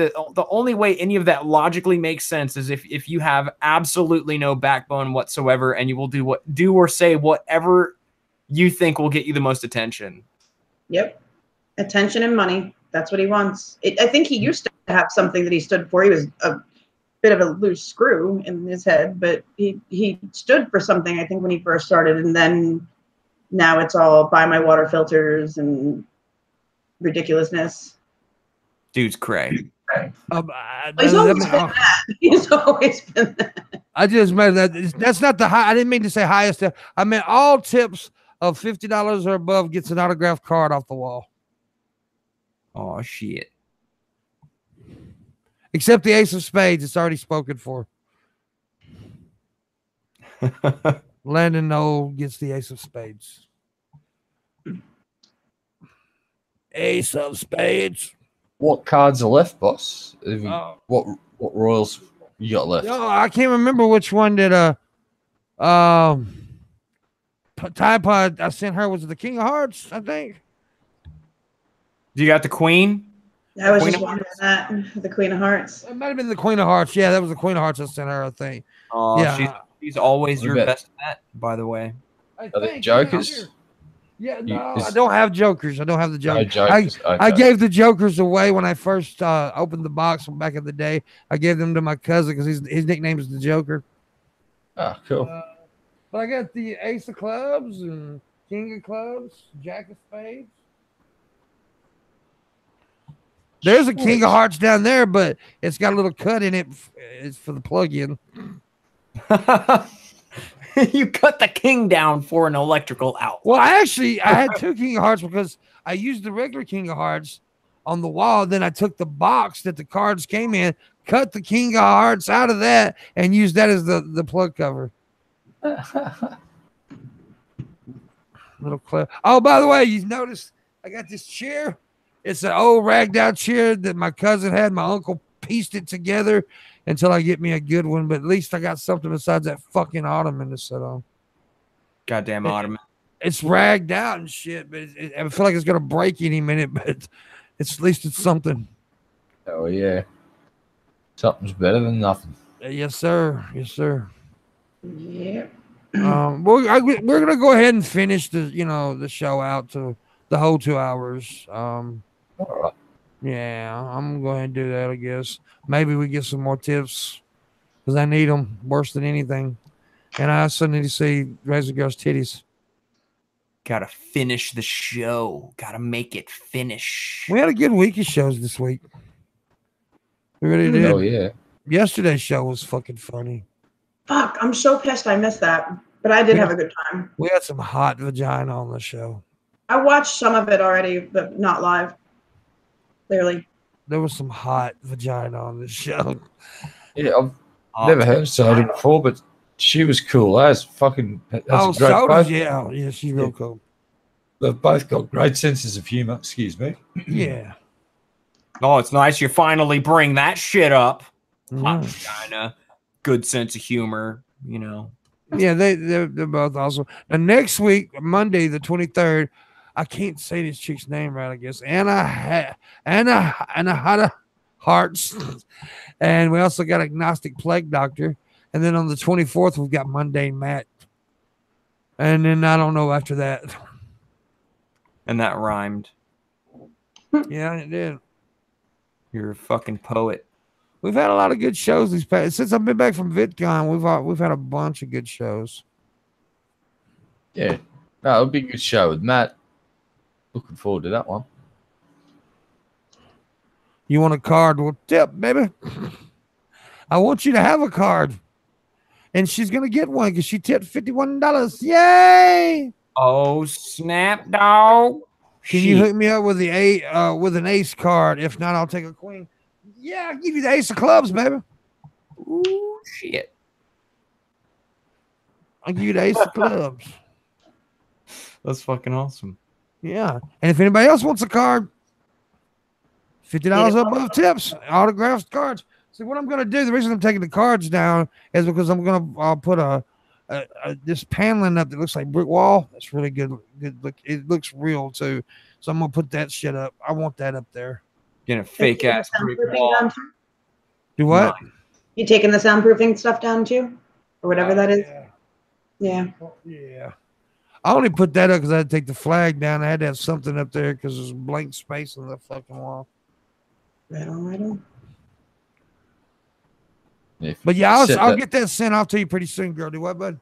any of that logically makes sense is if you have absolutely no backbone whatsoever, and you will do or say whatever you think will get you the most attention. Yep. Attention and money. That's what he wants. I think he used to have something that he stood for. He was a bit of a loose screw in his head, but he stood for something, I think, when he first started. And then now it's all buy my water filters and ridiculousness. Dude's cray. He's always been that. He's always been that. I just meant that that's not the high. I didn't mean to say highest. I meant all tips of $50 or above gets an autographed card off the wall. Oh shit! Except the ace of spades, it's already spoken for. Landon Knoll gets the ace of spades. Ace of spades. What cards are left, boss? What royals you got left? No, I can't remember which one did Tide Pod I sent her was the King of Hearts, I think. Do you got the Queen? I was Queen just of wondering that. The Queen of Hearts. It might have been the Queen of Hearts. Yeah, that was the Queen of Hearts I sent her, I think. Oh, Yeah. she's always your bet. best bet, by the way. I Are they think, jokers? Yeah, You- no, is- I don't have jokers. I don't have the No jokers. jokers. I Okay. gave the jokers away when I first opened the box back in the day. I gave them to my cousin because his nickname is the Joker. Oh, cool. But I got the Ace of Clubs and King of Clubs, Jack of Spades. There's a King of Hearts down there, but it's got a little cut in it. It's for the plug-in. You cut the king down for an electrical out. Well, I had two King of Hearts because I used the regular King of Hearts on the wall. Then I took the box that the cards came in, cut the King of Hearts out of that, and used that as the plug cover. Little clip. Oh, by the way, you noticed I got this chair. It's an old ragged out chair that my cousin had. My uncle pieced it together until I get me a good one. But at least I got something besides that fucking ottoman to sit on. Goddamn ottoman. It's ragged out and shit, but I feel like it's gonna break any minute. But at least it's something. Oh yeah. Something's better than nothing. Yes, sir. Yes, sir. Yeah. We're gonna go ahead and finish the show out to the whole 2 hours. All right. Yeah, I'm gonna go ahead and do that. I guess maybe we get some more tips because I need them worse than anything, and I also need to see Razor Girl's titties. Gotta finish the show. Gotta make it finish. We had a good week of shows this week. We really did. Oh yeah. Yesterday's show was fucking funny. Fuck, I'm so pissed I missed that. But I did have a good time. We had some hot vagina on the show. I watched some of it already, but not live. Clearly. There was some hot vagina on the show. Yeah, I've never heard Soda before, but she was cool. That's a great Soda's, both. yeah, she's real cool. They've both got great senses of humor. Excuse me. Yeah. Oh, it's nice you finally bring that shit up. Hot Mm. vagina, good sense of humor, Yeah, they're both awesome. And next week, Monday the 23rd, I can't say this chick's name right. I guess Anna Hearts, and we also got Agnostic Plague Doctor. And then on the 24th, we've got Mundane Matt. And then I don't know after that. And that rhymed. Yeah, it did. You're a fucking poet. We've had a lot of good shows these past since I've been back from VidCon. We've had a bunch of good shows. Yeah, no, it'll be a good show with Matt. Looking forward to that one. You want a card? Well, tip, baby. I want you to have a card, and she's gonna get one because she tipped $51. Yay! Oh snap, dog! Can you hook me up with with an ace card? If not, I'll take a queen. Yeah, I'll give you the ace of clubs, baby. Ooh, shit. I'll give you the ace of clubs. That's fucking awesome. Yeah. And if anybody else wants a card, $50 above tips, autographed cards. See, what I'm going to do, the reason I'm taking the cards down is because I'm going to put this paneling up that looks like brick wall. That's really good. Look. It looks real, too. So I'm going to put that shit up. I want that up there. Getting a fake ass brick wall. Do what? You taking the soundproofing stuff down, too? Or whatever that is? Yeah. Yeah. I only put that up because I had to take the flag down. I had to have something up there because there's blank space on the fucking wall. Right on. But yeah, I'll get that sent off to you pretty soon, girl. Do what, bud?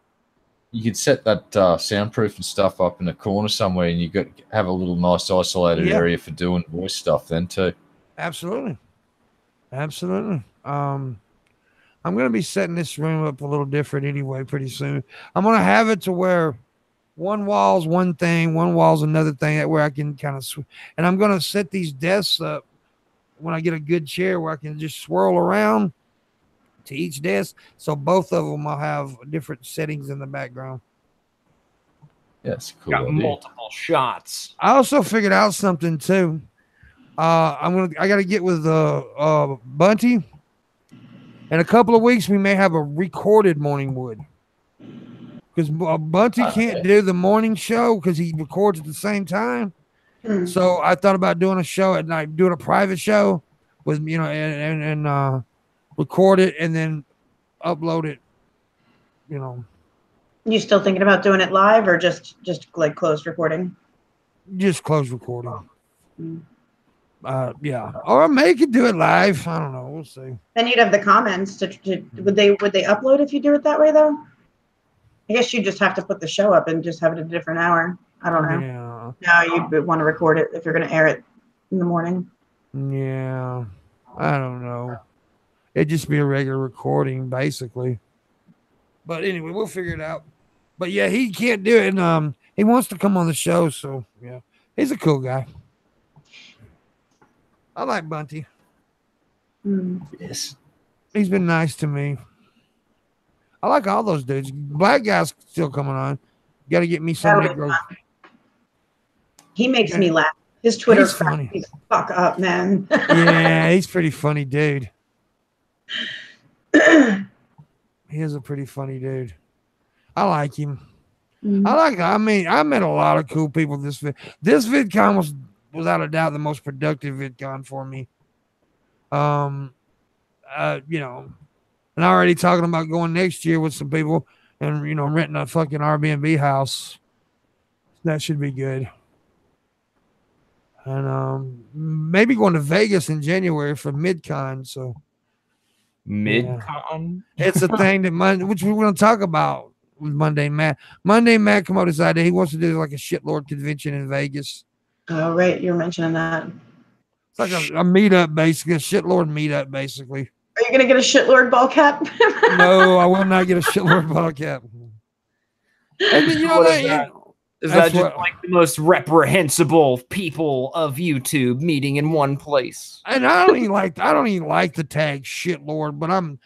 You could set that soundproof and stuff up in a corner somewhere, and you could have a little nice isolated area for doing voice stuff then too. Absolutely. I'm gonna be setting this room up a little different anyway pretty soon. I'm gonna have it to where one wall's one thing, one wall's another thing, that where I can kind of and I'm gonna set these desks up when I get a good chair where I can just swirl around to each desk, so both of them will have different settings in the background. Yes, cool. Got multiple shots. I also figured out something too. I gotta get with Bunty. In a couple of weeks, we may have a recorded Morning Wood. because Bunty can't do the morning show because he records at the same time. So I thought about doing a show at night, doing a private show with and record it and then upload it. You still thinking about doing it live or just like closed recording? Just close recording. Yeah, or I may could do it live. I don't know. We'll see. Then you'd have the comments. Would they upload if you do it that way though? I guess you just have to put the show up and just have it at a different hour. I don't know. Yeah. No, you'd want to record it if you're going to air it in the morning. Yeah, I don't know. It'd just be a regular recording, basically. But anyway, we'll figure it out. But yeah, he can't do it. And he wants to come on the show, so yeah, he's a cool guy. I like Bunty. Yes, he's been nice to me. I like all those dudes. Black guys still coming on. Got to get me some Negro. He makes me laugh. His Twitter cracks me fuck up, man. Yeah, he's pretty funny, dude. He is a pretty funny dude. I like him. I met a lot of cool people this VidCon was without a doubt the most productive VidCon for me. And already talking about going next year with some people and renting a fucking Airbnb house. That should be good. And maybe going to Vegas in January for MidCon. So MidCon? Yeah. It's a thing which we're going to talk about with Monday Matt. Monday Matt come up with this idea. He wants to do like a shitlord convention in Vegas. Oh, right. You were mentioning that. It's like a meetup, basically. A shitlord meetup, basically. Are you going to get a shitlord ball cap? No, I will not get a shitlord ball cap. And then, is that just like the most reprehensible people of YouTube meeting in one place? And I don't even like the tag shitlord, but I'm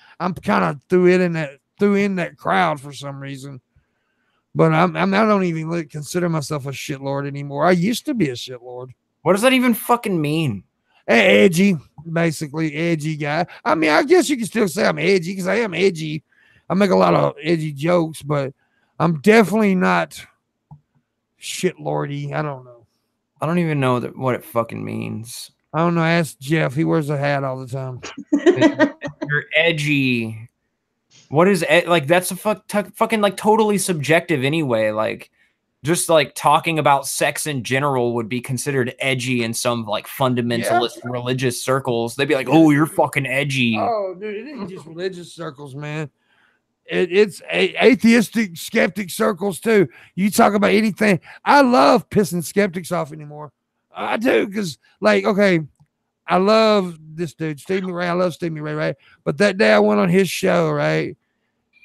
kind of threw in that crowd for some reason. But I don't even consider myself a shitlord anymore. I used to be a shitlord. What does that even fucking mean? Edgy, basically edgy guy. I mean, I guess you can still say I'm edgy because I am edgy. I make a lot of edgy jokes, but I'm definitely not shitlordy. I don't know. I don't even know what it fucking means. I don't know. Ask Jeff. He wears a hat all the time. You're edgy. What is like? That's a fucking like totally subjective anyway. Like, just like talking about sex in general would be considered edgy in some like fundamentalist religious circles. They'd be like, "Oh, you're fucking edgy." Oh, dude, it isn't just religious circles, man. It's atheistic, skeptic circles too. You talk about anything. I love pissing skeptics off anymore. I do because, like, okay, I love this dude, Stevie Ray. I love Stevie Ray, right? But that day I went on his show, right?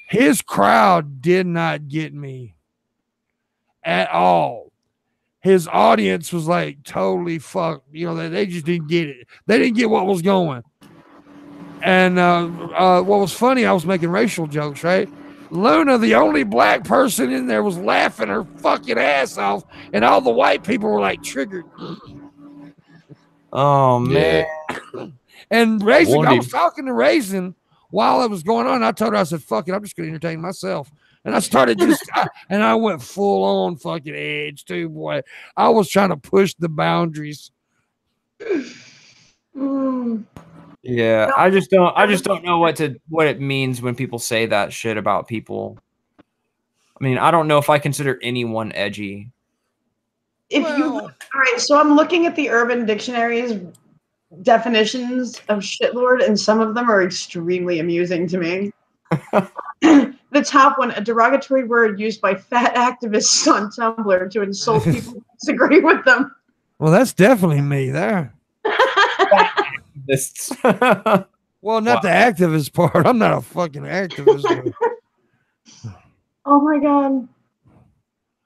His crowd did not get me at all. His audience was like totally fucked. They just didn't get it. They didn't get what was going. And what was funny, I was making racial jokes, right? Luna, the only black person in there, was laughing her fucking ass off, and all the white people were like triggered. Oh, man. And Raisin, I was talking to Raisin while it was going on. I told her, I said, fuck it, I'm just going to entertain myself. And I started and I went full on fucking edge too, boy. I was trying to push the boundaries. Yeah, I just don't know what it means when people say that shit about people. I mean, I don't know if I consider anyone edgy. All right, so I'm looking at the Urban Dictionary's definitions of shitlord, and some of them are extremely amusing to me. The top one, a derogatory word used by fat activists on Tumblr to insult people who disagree with them. Well, that's definitely me there. Well, not the activist part. I'm not a fucking activist. Oh my god.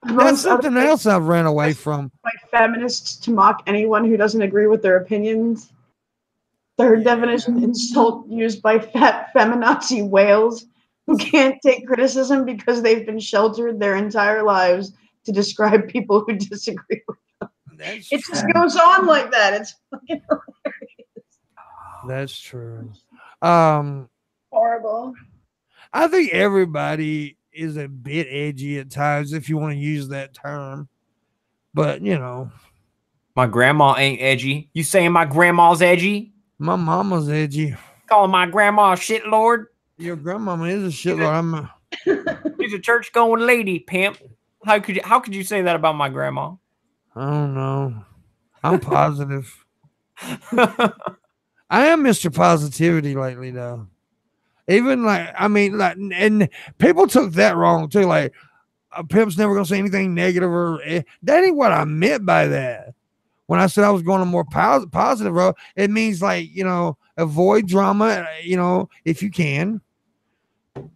That's something else I've ran away from. By feminists to mock anyone who doesn't agree with their opinions. Third definition, insult used by fat feminazi whales who can't take criticism because they've been sheltered their entire lives to describe people who disagree with them. It just goes on like that. It's fucking hilarious. That's true. Horrible. I think everybody is a bit edgy at times, if you want to use that term. But you know, My grandma ain't edgy. You saying my grandma's edgy? my mama's edgy. Calling my grandma a shitlord? Your grandmama is a shitlord. She's a church going lady, pimp. How could you say that about my grandma? I don't know. I'm positive. I am Mr. Positivity lately, though. Even like, I mean, like, and people took that wrong too. Like, a pimp's never gonna say anything negative, or that ain't what I meant by that. When I said I was going a more positive road, it means like, you know, avoid drama. You know, if you can,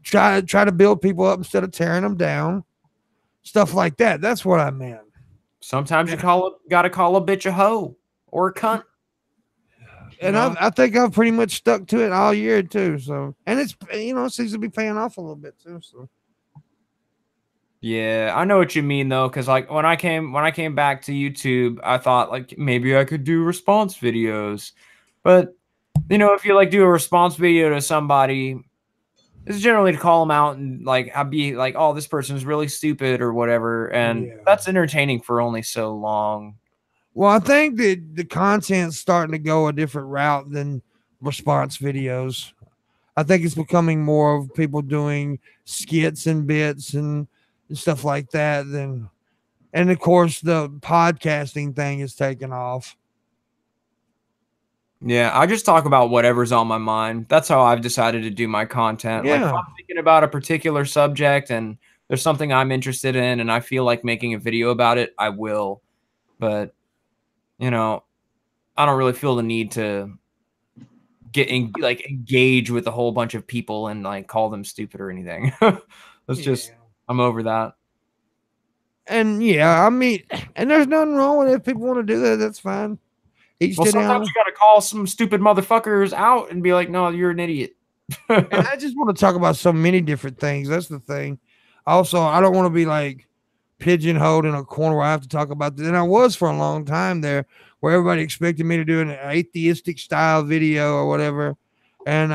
try to build people up instead of tearing them down. Stuff like that. That's what I meant. Sometimes you gotta call a bitch a hoe or a cunt. And I think I've pretty much stuck to it all year too. So, and it's, you know, it seems to be paying off a little bit too. So, yeah, I know what you mean though, because like when I came back to YouTube, I thought like maybe I could do response videos, but you know, if you like do a response video to somebody, it's generally to call them out and like I'd be like, oh, this person is really stupid or whatever, and that's entertaining for only so long. well, I think that the content's starting to go a different route than response videos. I think it's becoming more of people doing skits and bits and stuff like that. And of course, the podcasting thing is taking off. Yeah, I just talk about whatever's on my mind. That's how I've decided to do my content. Like if I'm thinking about a particular subject and there's something I'm interested in and I feel like making a video about it, I will. But you know, I don't really feel the need to engage with a whole bunch of people and like call them stupid or anything. Just I'm over that. And yeah, I mean, and there's nothing wrong with it. If people want to do that, that's fine. Sometimes you gotta call some stupid motherfuckers out and be like, no, you're an idiot. And I just want to talk about so many different things. That's the thing. Also, I don't want to be like pigeonholed in a corner where I have to talk about this. And I was for a long time there, where everybody expected me to do an atheistic style video or whatever, and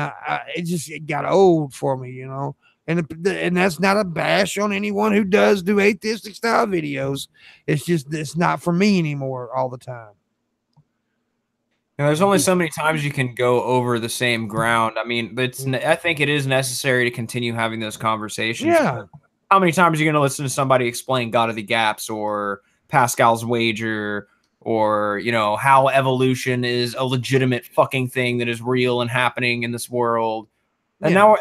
it got old for me, you know. And that's not a bash on anyone who does do atheistic style videos. It's just it's not for me anymore all the time. You know, there's only so many times you can go over the same ground. I mean, I think it is necessary to continue having those conversations. Yeah. How many times are you going to listen to somebody explain God of the Gaps or Pascal's wager, or, you know, how evolution is a legitimate fucking thing that is real and happening in this world? And now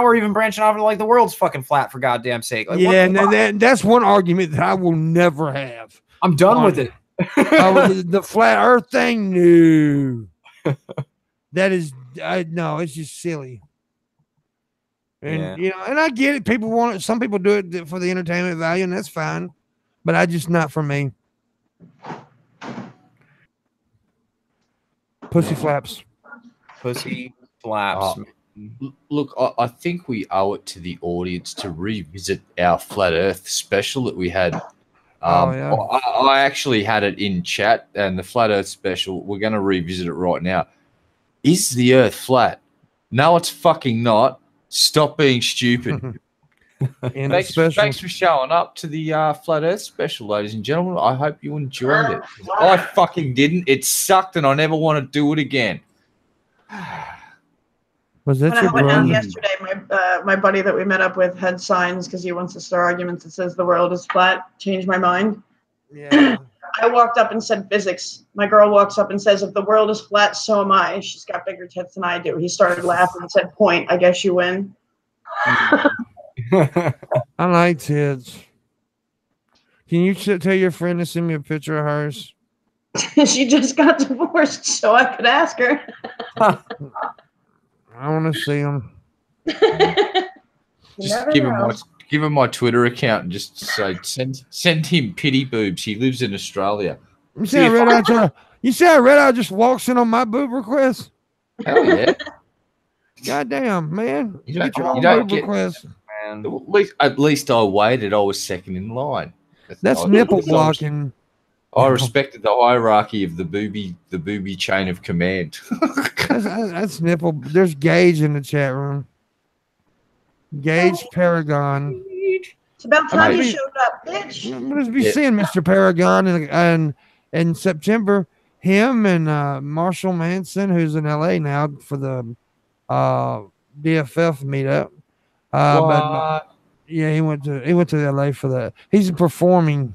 we're even branching off to like the world's fucking flat, for goddamn sake. Like, yeah, and that's one argument that I will never have. I'm done with it. The flat Earth thing, no. That is, no, it's just silly. And you know, and I get it. People want it. Some people do it for the entertainment value, and that's fine. But I just not for me. Pussy flaps. Pussy flaps. Look, I think we owe it to the audience to revisit our Flat Earth special that we had. I actually had it in chat, and the Flat Earth special, we're going to revisit it right now. Is the Earth flat? No, it's fucking not. Stop being stupid. Thanks for showing up to the Flat Earth special, ladies and gentlemen. I hope you enjoyed it. I fucking didn't. It sucked, and I never want to do it again. Was that when your I went out brother? yesterday, my buddy that we met up with had signs because he wants to start arguments that says the world is flat. Changed my mind. Yeah. I walked up and said physics. My girl walks up and says, if the world is flat, so am I. She's got bigger tits than I do. He started laughing and said, point. I guess you win. I like tits. Can you tell your friend to send me a picture of hers? She just got divorced, so I could ask her. I want to see them. Just give him my Twitter account and just say send him pity boobs. He lives in Australia. You see how Red Eye just walks in on my boob request? Hell yeah! Goddamn, man! You don't get request. Man. At least I waited. I was second in line. That's nipple blocking. I respected the hierarchy of the booby chain of command. That's nipple. There's Gage in the chat room. Gage Paragon. It's about I time might you be- showed up, bitch. I'm gonna be Yeah. seeing Mr. Paragon and in September. Him and Marshall Manson, who's in LA now for the DFF meetup. But What? yeah, he went to LA for that. He's performing.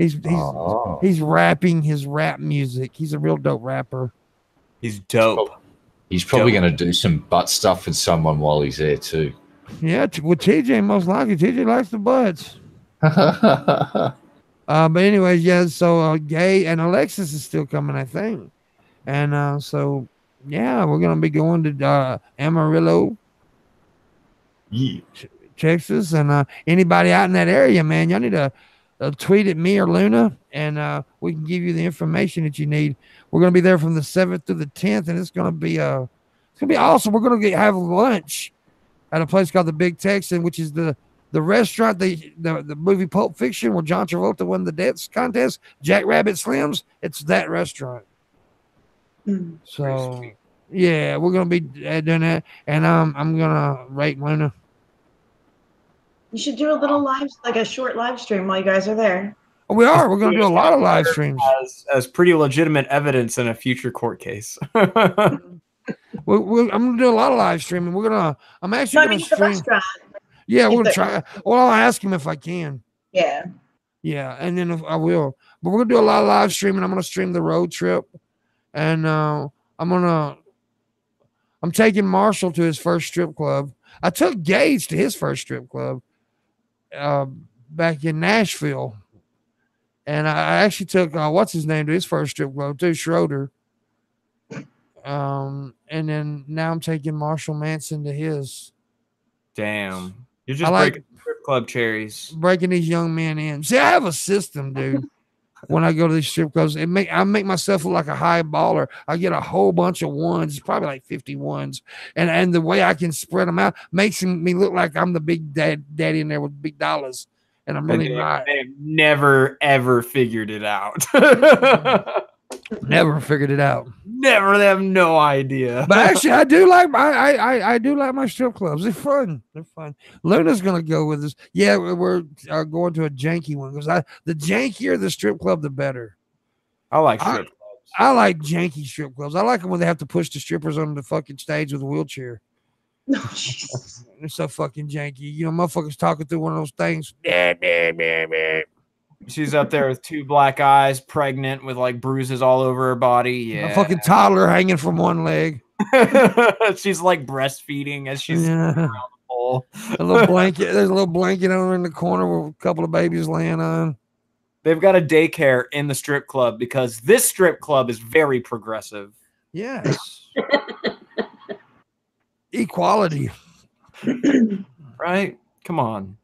Oh. He's rapping his rap music. He's a real dope rapper. He's dope. He's probably Dope. going to do some butt stuff with someone while he's there too. Yeah, with TJ most likely. TJ likes the butts. But anyways, yeah. So Gay and Alexis is still coming, I think. And so yeah, we're gonna be going to Amarillo, Yeah. Texas, and anybody out in that area, man, y'all need to tweet at me or Luna, and we can give you the information that you need. We're gonna be there from the 7th to the 10th, and it's gonna be awesome. We're gonna have lunch at a place called the Big Texan, which is the restaurant, the movie Pulp Fiction, where John Travolta won the dance contest, Jack Rabbit Slims. It's that restaurant. So yeah, we're gonna be doing that, and I'm gonna rate Luna. You should do a little like a short live stream while you guys are there. We are. We're gonna do a lot of live streams. As pretty legitimate evidence in a future court case. I'm gonna do a lot of live streaming. I'm actually No, I gonna mean the stream. restaurant. Yeah, we're If gonna try. Well, I'll ask him if I can. Yeah. Yeah, and then if I will. But we're gonna do a lot of live streaming. I'm gonna stream the road trip, and I'm taking Marshall to his first strip club. I took Gage to his first strip club back in Nashville, and I actually took what's his name to his first strip club too, Schroeder. And then now I'm taking Marshall Manson to his. Damn. You're just like- breaking strip club cherries. Breaking these young men in. See, I have a system, dude. When I go to these strip clubs, I make myself look like a high baller. I get a whole bunch of ones, probably like 50 ones, and the way I can spread them out makes me look like I'm the big daddy in there with big dollars, and I'm really not. They have never ever figured it out. Never figured it out. Never. They have no idea. But actually, I do like I do like my strip clubs. They're fun. They're fun. Luna's gonna go with us. Yeah, we're going to a janky one because the jankier the strip club, the better. I like strip clubs. I like janky strip clubs. I like them when they have to push the strippers on the fucking stage with a wheelchair. No, Jesus. They're so fucking janky. You know, motherfuckers talking through one of those things. She's up there with 2 black eyes, pregnant with like bruises all over her body. Yeah. A fucking toddler hanging from one leg. She's like breastfeeding as she's Yeah. around the pole. A little blanket. There's a little blanket over in the corner with a couple of babies laying on. They've got a daycare in the strip club because this strip club is very progressive. Yes. Equality. Right? Come on.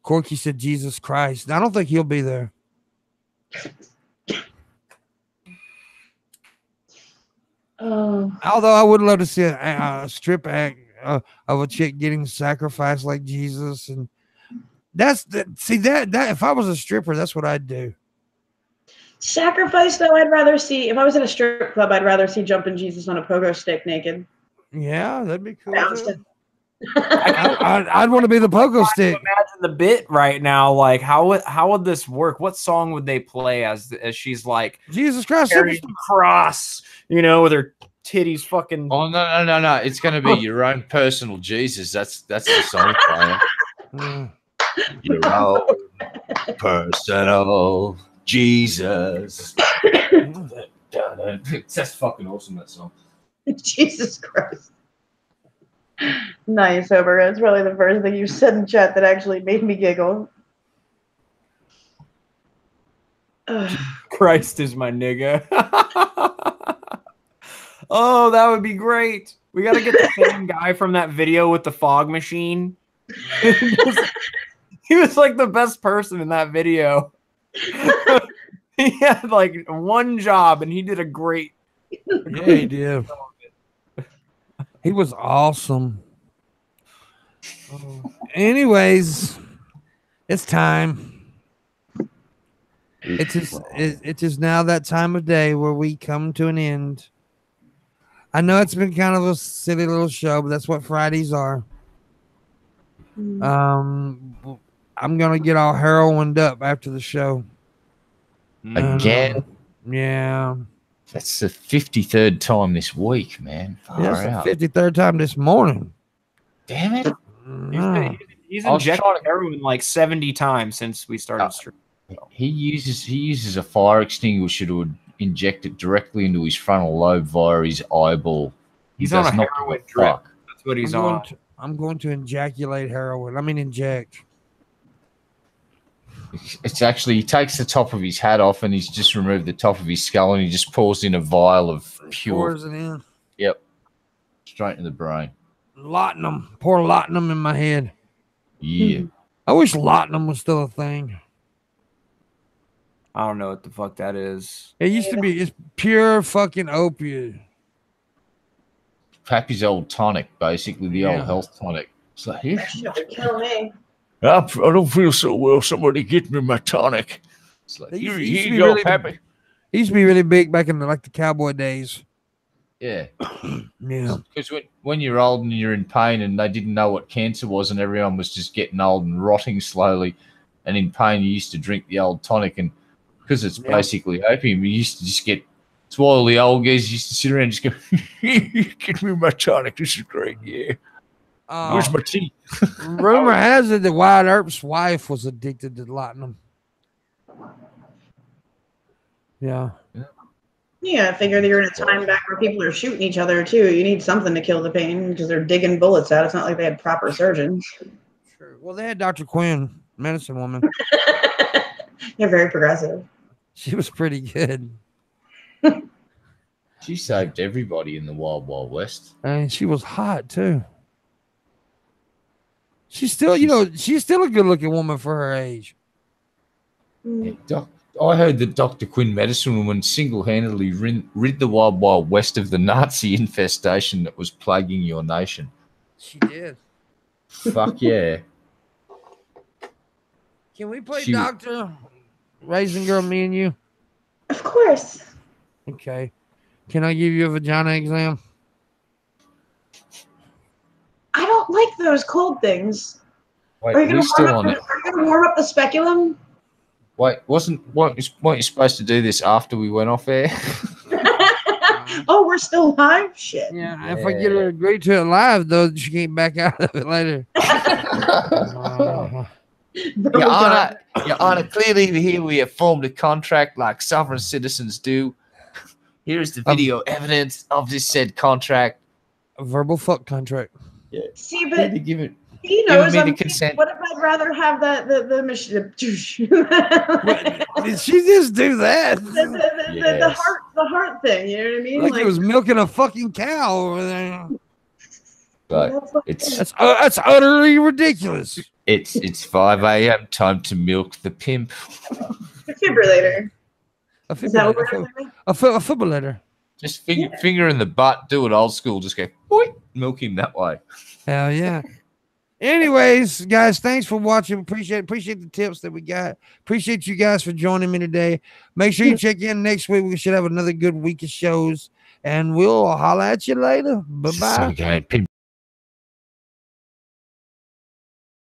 Corky said Jesus Christ. I don't think he'll be there. Oh. Although I would love to see a strip act of a chick getting sacrificed like Jesus, and that if I was a stripper, that's what I'd do. Sacrifice, though, I'd rather see. If I was in a strip club, I'd rather see jumping Jesus on a pogo stick naked. Yeah, that'd be cool. Bounced too. I'd want to be the pogo stick. Imagine the bit right now. Like, how would this work? What song would they play as she's like Jesus Christ, carrying the cross, you know, with her titties fucking. Oh no! It's going to be your own personal Jesus. That's the song player. Your own personal Jesus. That's fucking awesome. That song. Jesus Christ. Nice, Ober. It's really the first thing you said in chat that actually made me giggle. Christ is my nigga. Oh, that would be great. We got to get the same guy from that video with the fog machine. He was like the best person in that video. He had like one job and he did a great. Yeah, he did. He was awesome. Anyways, it's time. It is now that time of day where we come to an end. I know it's been kind of a silly little show, but that's what Fridays are. I'm gonna get all heroined up after the show. Again? Yeah. That's the 53rd time this week, man. Yeah, that's the 53rd time this morning. Damn it. He's I was injected trying to- heroin like 70 times since we started streaming. He uses a fire extinguisher to inject it directly into his frontal lobe via his eyeball. He He's on does a not heroin give a drip. fuck. That's what he's I'm on. I'm going to ejaculate heroin. I mean inject. It's actually, he takes the top of his hat off and he's just removed the top of his skull and he just pours in a vial of pure. Pours it in. Yep. Straight in the brain. Laudanum. Pour laudanum in my head. Yeah. I wish laudanum was still a thing. I don't know what the fuck that is. It used to be. It's pure fucking opiate. Pappy's old tonic, basically, the old Yeah. health tonic. It's like, here, That shit would kill me. I don't feel so well. Somebody get me my tonic. it's like, They here, used to here be you go, really- Pappy. It used to be really big back in the cowboy days. Yeah. Yeah. Because when you're old and you're in pain and they didn't know what cancer was and everyone was just getting old and rotting slowly and in pain, you used to drink the old tonic. And because it's basically opium, you used to just get, it's why all the old guys used to sit around and just go, get me my tonic. This is great. Yeah. Where's my tea? Rumor has it that Wyatt Earp's wife was addicted to laudanum. Yeah. Yeah, I figure that you're in a time back where people are shooting each other too. You need something to kill the pain because they're digging bullets out. It's not like they had proper surgeons. Sure. Well, they had Dr. Quinn, medicine woman. They're very progressive. She was pretty good. She saved everybody in the Wild Wild West. And she was hot too. She's still, you know, she's still a good looking woman for her age. Yeah, I heard that Dr. Quinn, medicine woman, single-handedly rid the Wild Wild West of the Nazi infestation that was plaguing your nation. She did. Fuck yeah. Can we play She- Doctor Raisin Girl, me and you? Of course. Okay. Can I give you a vagina exam? I don't like those cold things. Wait, Are you we're gonna still warm on up? it. Are you gonna warm up the speculum? Wait, weren't you supposed to do this after we went off air? Oh, we're still live. Shit. Yeah, if I get her to agree to it live, though, she can't back out of it later. Your Honor, clearly here we have formed a contract like sovereign citizens do. Here is the video evidence of this said contract. A verbal fuck contract. See, but Clearly give it. he knows me the I'm. consent. What if I'd rather have the machine? Did she just do that? the Yes. heart thing. You know what I mean? Like it was milking a fucking cow over there. Like, that's what- it's That's utterly ridiculous. it's 5 a.m. time to milk the pimp. defibrillator. A Is that what we're fibrillator. doing? A fibrillator. Just finger in the butt, do it old school. Just go, boing, milk him that way. Hell yeah. Anyways, guys, thanks for watching. Appreciate the tips that we got. Appreciate you guys for joining me today. Make sure you check in next week. We should have another good week of shows. And we'll holla at you later. Bye-bye. Okay,